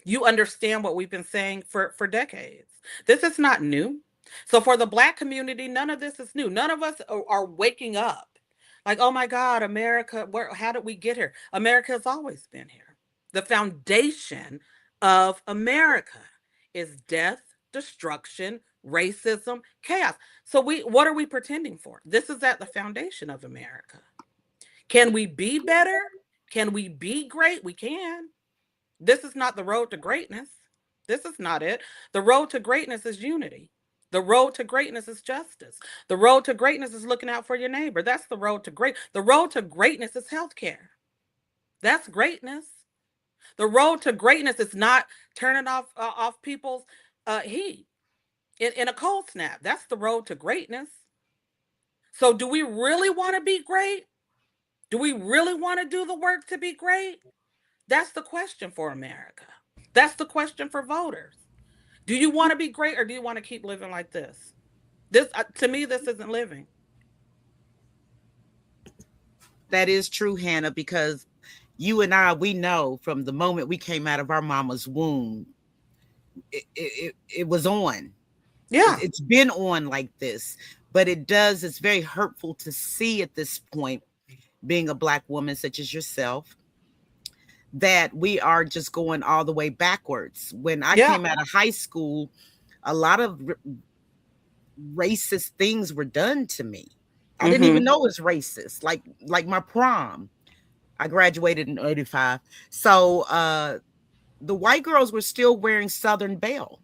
You understand what we've been saying for decades. This is not new. So for the Black community, none of this is new. None of us are waking up like, oh my God, America, how did we get here? America has always been here. The foundation of America is death, destruction, racism, chaos. So what are we pretending for? This is at the foundation of America. Can we be better? Can we be great? We can. This is not the road to greatness. This is not it. The road to greatness is unity. The road to greatness is justice. The road to greatness is looking out for your neighbor. That's the road to great. The road to greatness is healthcare. That's greatness. The road to greatness is not turning off people's heat in a cold snap. That's the road to greatness. So do we really want to be great? Do we really want to do the work to be great? That's the question for America. That's the question for voters. Do you want to be great, or do you want to keep living like this? This to me, this isn't living. That is true, Hannah, because you and I, we know from the moment we came out of our mama's womb, it was on. Yeah. It's been on like this, but it's very hurtful to see at this point, being a Black woman such as yourself, that we are just going all the way backwards. When I came out of high school, a lot of racist things were done to me. I didn't even know it was racist. Like my prom. I graduated in 85. So the white girls were still wearing Southern Belle.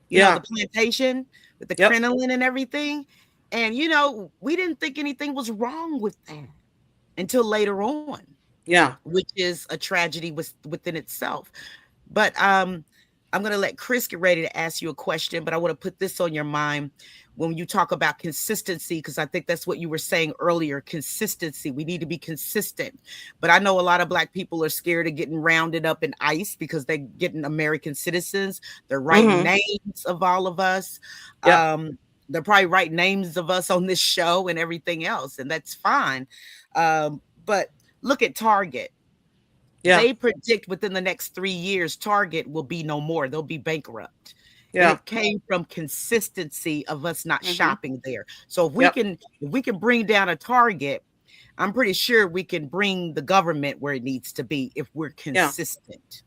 You know, the plantation with the crinoline and everything. And, we didn't think anything was wrong with that until later on. Yeah. Which is a tragedy within itself. But I'm going to let Chris get ready to ask you a question, but I want to put this on your mind when you talk about consistency, because I think that's what you were saying earlier, consistency. We need to be consistent. But I know a lot of Black people are scared of getting rounded up in ICE because they're getting American citizens. They're writing names of all of us. They're probably writing names of us on this show and everything else, and that's fine. But look at Target. Yeah. They predict within the next 3 years, Target will be no more. They'll be bankrupt. Yeah. And it came from consistency of us not shopping there. So if we can bring down a Target, I'm pretty sure we can bring the government where it needs to be if we're consistent.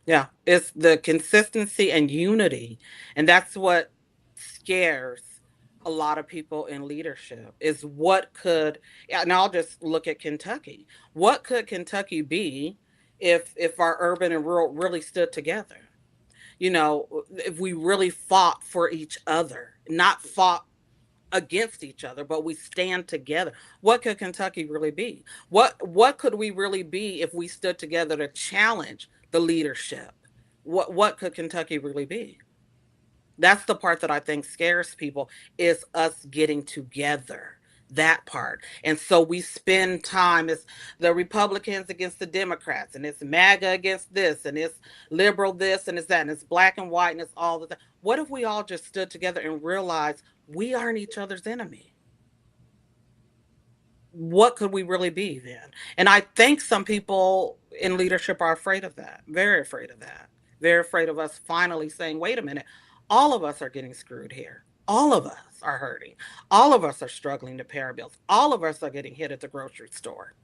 Yeah. It's the consistency and unity. And that's what scares a lot of people in leadership, is what could, and I'll just look at Kentucky. What could Kentucky be if our urban and rural really stood together? If we really fought for each other, not fought against each other, but we stand together. What could Kentucky really be? What could we really be if we stood together to challenge the leadership? What could Kentucky really be? That's the part that I think scares people, is us getting together, that part. And so we spend time, it's the Republicans against the Democrats, and it's MAGA against this, and it's liberal this, and it's that, and it's black and white, and it's all of that. What if we all just stood together and realized we aren't each other's enemy? What could we really be then? And I think some people in leadership are afraid of that, very afraid of that. Very afraid of us finally saying, wait a minute, all of us are getting screwed here. All of us are hurting. All of us are struggling to pay our bills. All of us are getting hit at the grocery store.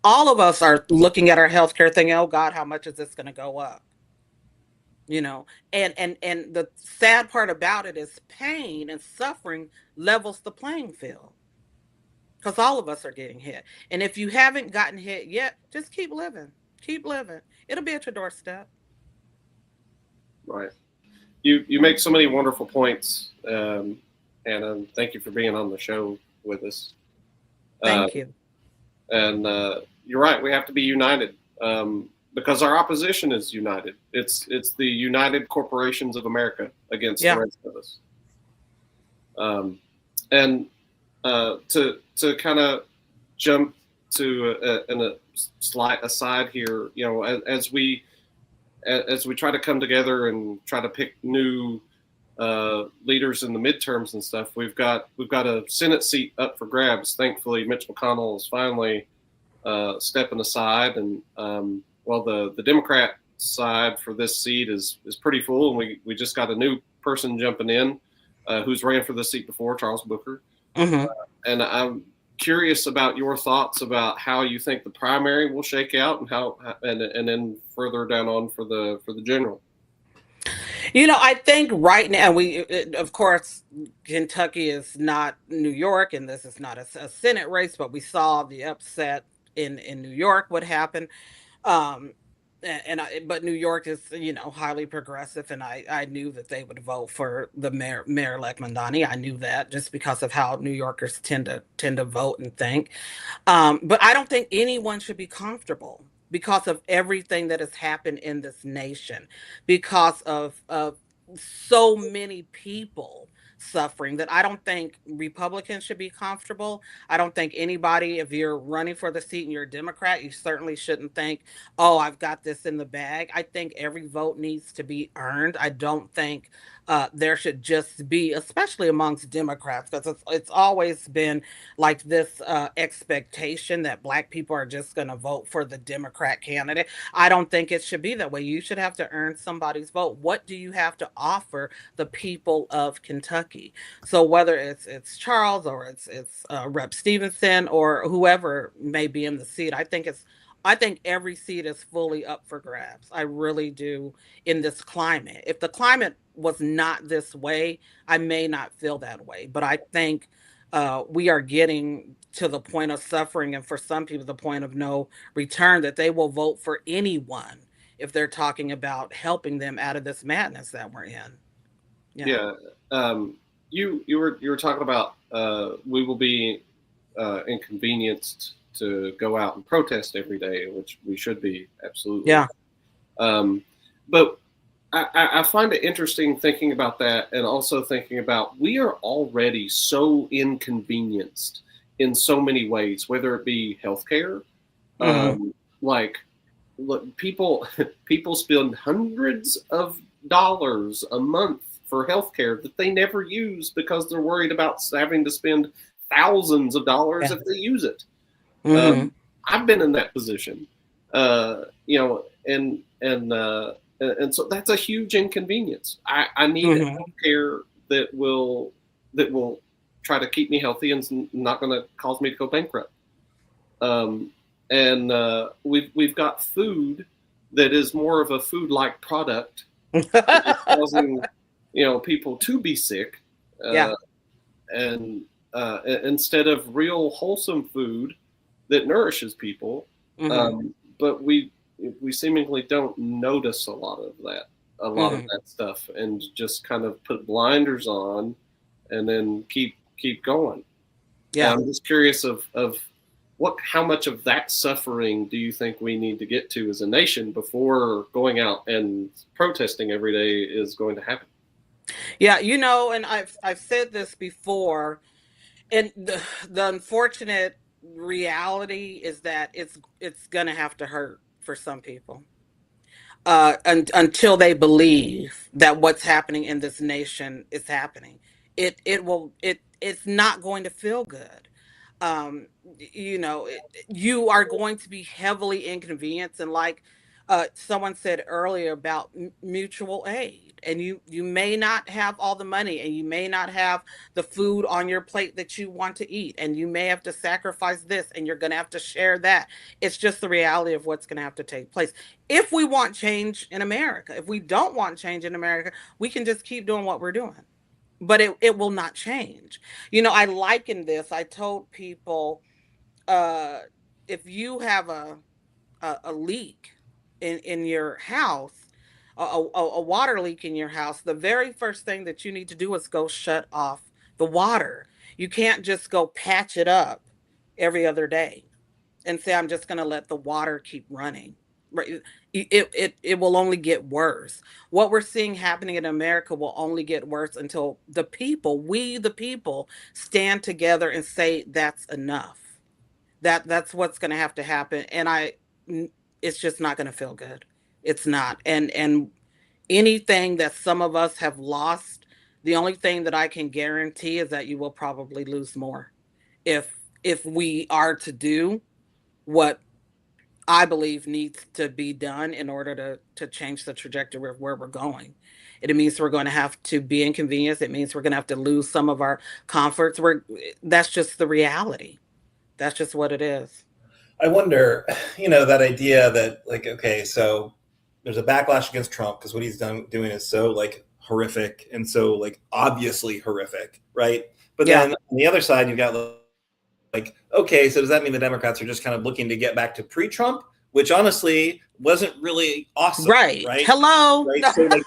All of us are looking at our healthcare thinking, oh God, how much is this going to go up? And the sad part about it is pain and suffering levels the playing field, because all of us are getting hit. And if you haven't gotten hit yet, just keep living. Keep living. It'll be at your doorstep. Right. You make so many wonderful points, and thank you for being on the show with us. Thank you. And you're right. We have to be united. because our opposition is united. It's the United Corporations of America against the rest of us. And to kind of jump to a slight aside here, as we try to come together and try to pick new leaders in the midterms and stuff, we've got a Senate seat up for grabs. Thankfully, Mitch McConnell is finally stepping aside, and the Democrat side for this seat is pretty full, and we just got a new person jumping in who's ran for the seat before, Charles Booker. Mm-hmm. And I'm curious about your thoughts about how you think the primary will shake out, and then further down on for the general. I think right now of course, Kentucky is not New York, and this is not a Senate race, but we saw the upset in New York, what happened. But New York is, highly progressive, and I knew that they would vote for the mayor-elect Mamdani. I knew that just because of how New Yorkers tend to vote and think. But I don't think anyone should be comfortable because of everything that has happened in this nation, because of so many people suffering, that I don't think Republicans should be comfortable. I don't think anybody, if you're running for the seat and you're a Democrat, you certainly shouldn't think, oh, I've got this in the bag. I think every vote needs to be earned. I don't think there should just be, especially amongst Democrats, because it's always been like this expectation that Black people are just going to vote for the Democrat candidate. I don't think it should be that way. You should have to earn somebody's vote. What do you have to offer the people of Kentucky? So whether it's Charles, or it's Rep. Stevenson, or whoever may be in the seat, I think every seat is fully up for grabs. I really do, in this climate. If the climate was not this way, I may not feel that way. But I think we are getting to the point of suffering, and for some people, the point of no return, that they will vote for anyone if they're talking about helping them out of this madness that we're in. Yeah. You were talking about we will be inconvenienced to go out and protest every day, which we should be, absolutely. Yeah. But I find it interesting thinking about that, and also thinking about, we are already so inconvenienced in so many ways, whether it be healthcare, like, look, people spend hundreds of dollars a month for healthcare that they never use because they're worried about having to spend thousands of dollars if they use it. I've been in that position, and so that's a huge inconvenience. I need healthcare that will try to keep me healthy and not going to cause me to go bankrupt. And we've got food that is more of a food-like product, causing people to be sick. And instead of real wholesome food that nourishes people, but we seemingly don't notice a lot of that stuff, and just kind of put blinders on and then keep going. And I'm just curious of how much of that suffering do you think we need to get to as a nation before going out and protesting every day is going to happen? Yeah, and I've said this before, and the unfortunate reality is that it's gonna have to hurt for some people until they believe that what's happening in this nation is happening. It's not going to feel good. um you are going to be heavily inconvenienced, and like someone said earlier about mutual aid, and you may not have all the money, and you may not have the food on your plate that you want to eat, and you may have to sacrifice this, and you're going to have to share that. It's just the reality of what's going to have to take place if we want change in America. If we don't want change in America, we can just keep doing what we're doing, but it will not change. I liken this. I told people, uh, if you have a leak in your house, a water leak in your house, the very first thing that you need to do is go shut off the water. You can't just go patch it up every other day and say, I'm just going to let the water keep running. Right. It will only get worse. What we're seeing happening in America will only get worse until the people, we the people, stand together and say that's enough. That's what's going to have to happen, and it's just not going to feel good. It's not. And anything that some of us have lost, the only thing that I can guarantee is that you will probably lose more if we are to do what I believe needs to be done in order to change the trajectory of where we're going. It means we're going to have to be inconvenienced. It means we're going to have to lose some of our comforts. That's just the reality. That's just what it is. I wonder, that idea that like, okay, so there's a backlash against Trump because what he's doing is so like horrific and so like obviously horrific, right? But Yeah. then on the other side, you've got like, okay, so does that mean the Democrats are just kind of looking to get back to pre-Trump, which honestly wasn't really awesome, Right. right? Hello. Right. So like,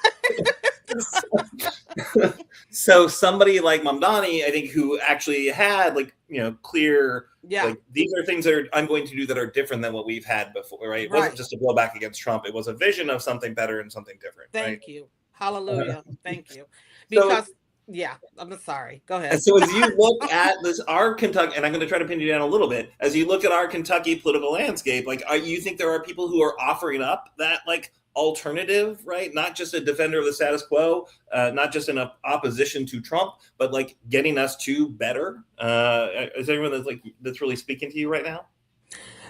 so somebody like Mamdani, I think, who actually had like clear, Yeah. like these are things that I'm going to do that are different than what we've had before, right? It wasn't just a blowback against Trump; it was a vision of something better and something different. Thank right? you. Hallelujah. Thank you. So, Because yeah, I'm sorry. Go ahead. so as you look at this, our Kentucky, and I'm going to try to pin you down a little bit, as you look at our Kentucky political landscape, like, you think there are people who are offering up that like alternative, right? Not just a defender of the status quo, not just in opposition to Trump, but like getting us to better. Is there anyone that's really speaking to you right now?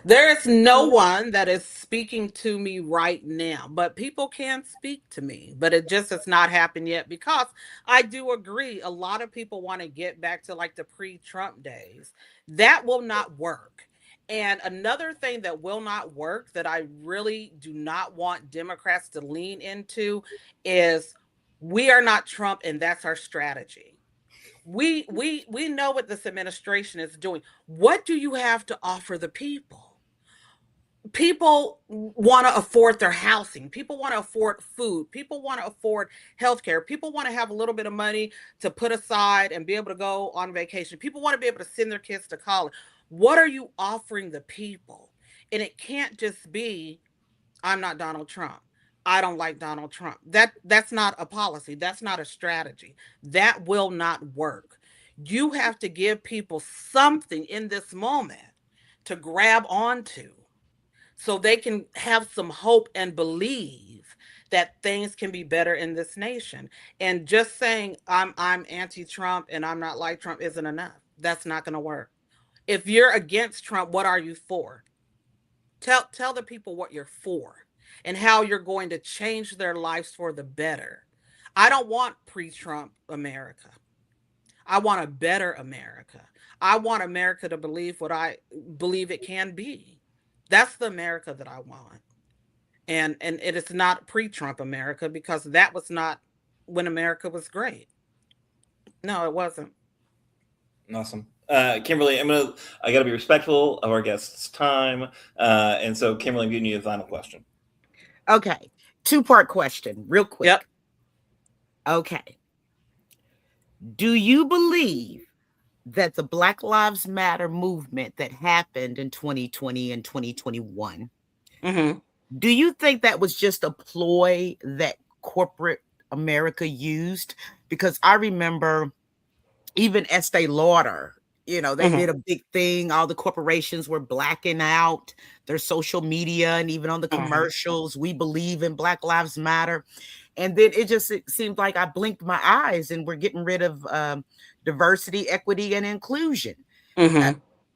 There is no one that is speaking to me right now, but people can speak to me, but it just has not happened yet because I do agree. A lot of people want to get back to like the pre-Trump days. That will not work. And another thing that will not work that I really do not want Democrats to lean into is we are not Trump and that's our strategy. We know what this administration is doing. What do you have to offer the people? People want to afford their housing. People want to afford food. People want to afford healthcare. People want to have a little bit of money to put aside and be able to go on vacation. People want to be able to send their kids to college. What are you offering the people? And it can't just be, I'm not Donald Trump. I don't like Donald Trump. That's not a policy. That's not a strategy. That will not work. You have to give people something in this moment to grab onto so they can have some hope and believe that things can be better in this nation. And just saying I'm anti-Trump and I'm not like Trump isn't enough. That's not going to work. If you're against Trump, what are you for? Tell the people what you're for and how you're going to change their lives for the better. I don't want pre-Trump America. I want a better America. I want America to believe what I believe it can be. That's the America that I want. And it is not pre-Trump America because that was not when America was great. No, it wasn't. Awesome. Kimberly, I got to be respectful of our guest's time. And so, Kimberly, I'm giving you the final question. Okay. 2-part question, real quick. Yep. Okay. Do you believe that the Black Lives Matter movement that happened in 2020 and 2021, do you think that was just a ploy that corporate America used? Because I remember even Estee Lauder, they did a big thing. All the corporations were blacking out their social media and even on the commercials, we believe in Black Lives Matter. And then it seemed like I blinked my eyes and we're getting rid of diversity, equity, and inclusion.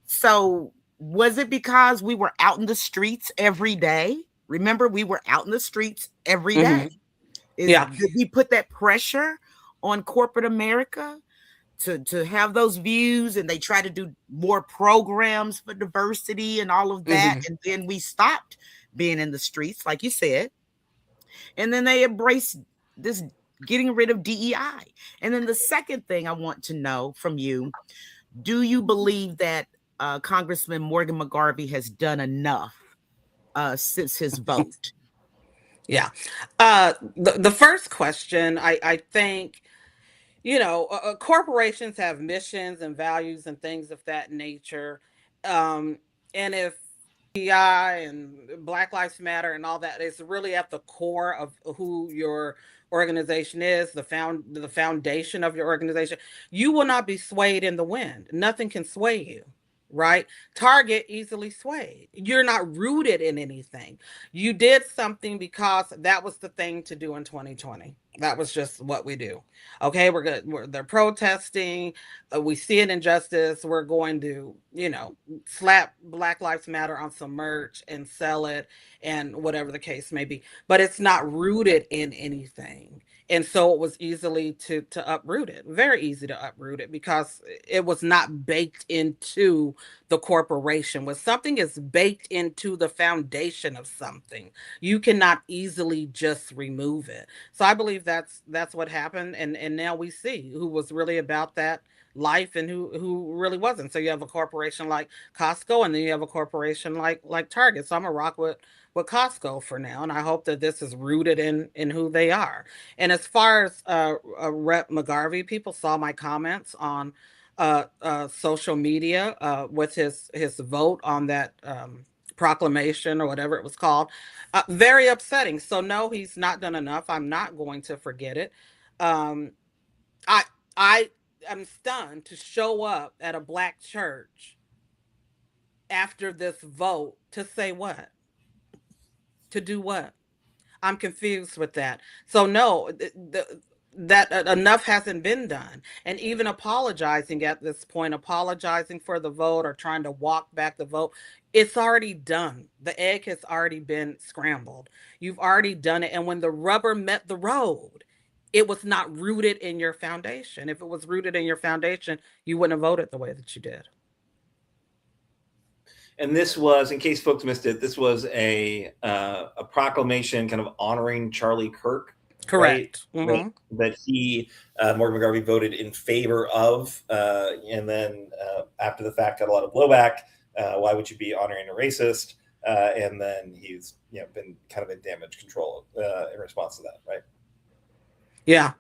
So was it because we were out in the streets every day? Remember, we were out in the streets every day. Did we put that pressure on corporate America to have those views, and they try to do more programs for diversity and all of that? And then we stopped being in the streets, like you said. And then they embraced this getting rid of DEI. And then the second thing I want to know from you, do you believe that Congressman Morgan McGarvey has done enough since his vote? Yeah. The first question, I think, corporations have missions and values and things of that nature. And if DEI and Black Lives Matter and all that is really at the core of who your organization is, the foundation of your organization. You will not be swayed in the wind. Nothing can sway you, right? Target easily swayed. You're not rooted in anything. You did something because that was the thing to do in 2020. That was just what we do. Okay, they're protesting. We see an injustice. We're going to, slap Black Lives Matter on some merch and sell it and whatever the case may be. But it's not rooted in anything. And so it was easily to uproot it, very easy to uproot it because it was not baked into the corporation. When something is baked into the foundation of something, you cannot easily just remove it. So I believe that's what happened, and now we see who was really about that life and who really wasn't. So you have a corporation like Costco, and then you have a corporation like Target. So I'm gonna rock with Costco for now, and I hope that this is rooted in who they are. And as far as Rep McGarvey, people saw my comments on social media with his vote on that proclamation or whatever it was called. Very upsetting. So no, he's not done enough. I'm not going to forget it. Um, I I am stunned to show up at a black church after this vote to say what? To do what? I'm confused with that. So no, that enough hasn't been done. And even apologizing at this point, apologizing for the vote or trying to walk back the vote, it's already done. The egg has already been scrambled. You've already done it. And when the rubber met the road, it was not rooted in your foundation. If it was rooted in your foundation, you wouldn't have voted the way that you did. And this was, in case folks missed it, this was a proclamation kind of honoring Charlie Kirk. Correct. Right? Mm-hmm. That he, Morgan McGarvey, voted in favor of, and then after the fact got a lot of blowback. Why would you be honoring a racist? And then he's been kind of in damage control in response to that, right? Yeah.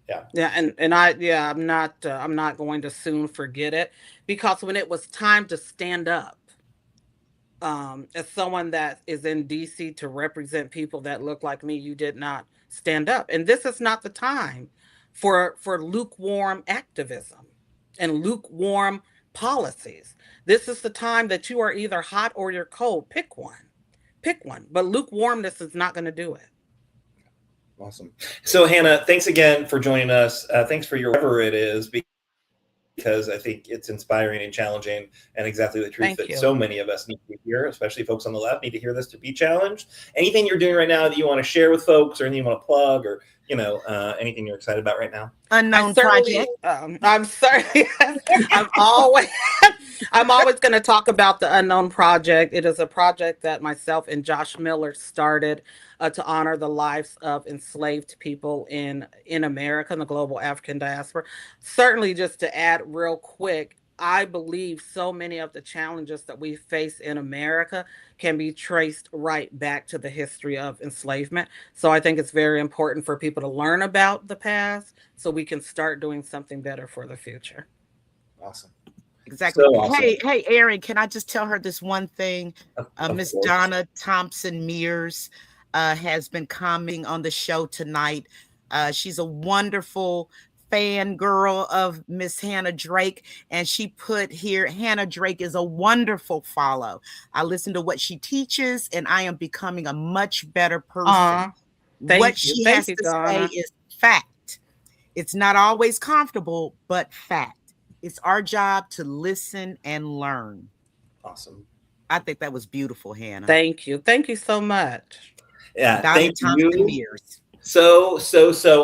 Yeah. And I'm not going to soon forget it, because when it was time to stand up, as someone that is in DC to represent people that look like me, you did not stand up. And this is not the time for lukewarm activism and lukewarm policies. This is the time that you are either hot or you're cold. Pick one. But lukewarmness is not going to do it. Awesome. So Hannah, thanks again for joining us. Thanks for your whatever it is, because I think it's inspiring and challenging, and exactly the truth that so many of us need to hear, especially folks on the left need to hear this to be challenged. Anything you're doing right now that you want to share with folks, or anything you want to plug, or anything you're excited about right now? Unknown project. I'm sorry. I'm always going to talk about the Unknown Project. It is a project that myself and Josh Miller started to honor the lives of enslaved people in America, in the global African diaspora. Certainly, just to add real quick, I believe so many of the challenges that we face in America can be traced right back to the history of enslavement. So I think it's very important for people to learn about the past so we can start doing something better for the future. Awesome. Exactly. So awesome. Hey, Aaron, can I just tell her this one thing? Miss Donna Thompson Mears has been commenting on the show tonight. She's a wonderful fangirl of Miss Hannah Drake, and she put here, Hannah Drake is a wonderful follow. I listen to what she teaches, and I am becoming a much better person. What she has to say is fact. It's not always comfortable, but fact. It's our job to listen and learn. Awesome. I think that was beautiful, Hannah. Thank you. Thank you so much. Yeah, Donna thank Thompson you. Mears. So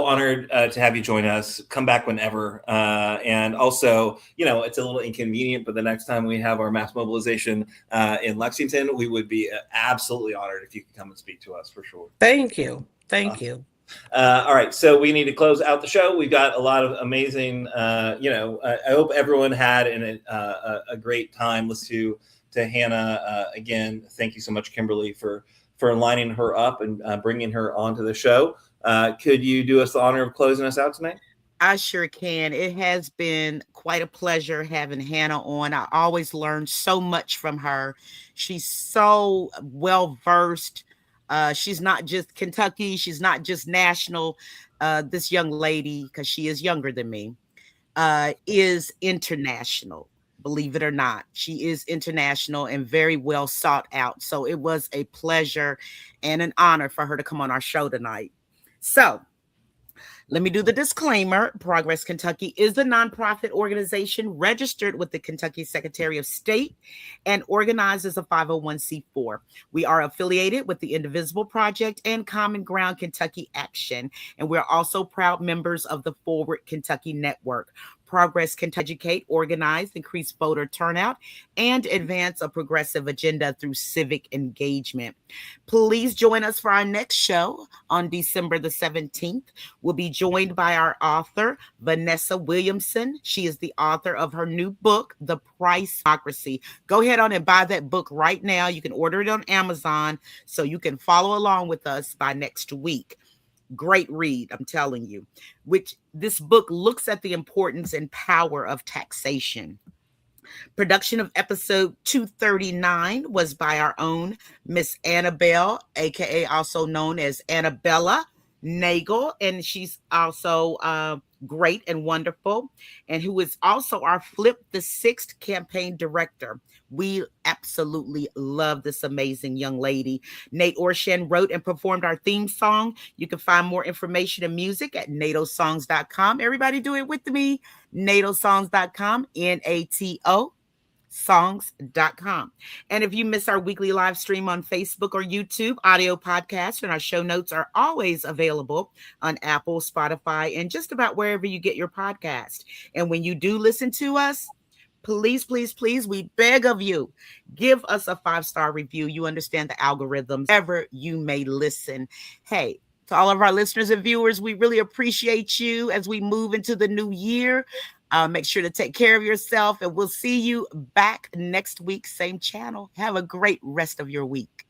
honored to have you join us. Come back whenever. And also, it's a little inconvenient, but the next time we have our mass mobilization in Lexington, we would be absolutely honored if you could come and speak to us for sure. Thank you. Thank you. All right, so we need to close out the show. We've got a lot of amazing, I hope everyone had a great time listening to Hannah. Again, thank you so much, Kimberly, for lining her up and bringing her onto the show. Could you do us the honor of closing us out tonight? I sure can. It has been quite a pleasure having Hannah on. I always learn so much from her. She's so well versed. She's not just Kentucky, she's not just national. This young lady, because she is younger than me, is international. Believe it or not, she is international and very well sought out. So it was a pleasure and an honor for her to come on our show tonight. So, let me do the disclaimer. Progress Kentucky is a nonprofit organization registered with the Kentucky Secretary of State and organized as a 501c4. We are affiliated with the Indivisible Project and Common Ground Kentucky Action, and we're also proud members of the Forward Kentucky Network. Progress can educate, organize, increase voter turnout, and advance a progressive agenda through civic engagement. Please join us for our next show on December the 17th. We'll be joined by our author, Vanessa Williamson. She is the author of her new book, The Price of Democracy. Go ahead on and buy that book right now. You can order it on Amazon so you can follow along with us by next week. Great read, I'm telling you. Which this book looks at the importance and power of taxation. Production of episode 239 was by our own Miss Annabelle, aka also known as Annabella Nagel, and she's also great and wonderful, and who is also our Flip the Sixth campaign director. We absolutely love this amazing young lady. Nate Orshan wrote and performed our theme song. You can find more information and music at natosongs.com. Everybody do it with me. natosongs.com, Nato songs.com. And if you miss our weekly live stream on Facebook or YouTube, audio podcasts and our show notes are always available on Apple, Spotify, and just about wherever you get your podcast. And when you do listen to us, please, please, please, we beg of you, give us a 5-star review. You understand the algorithms, ever you may listen. Hey, to all of our listeners and viewers, we really appreciate you as we move into the new year. Make sure to take care of yourself, and we'll see you back next week, same channel. Have a great rest of your week.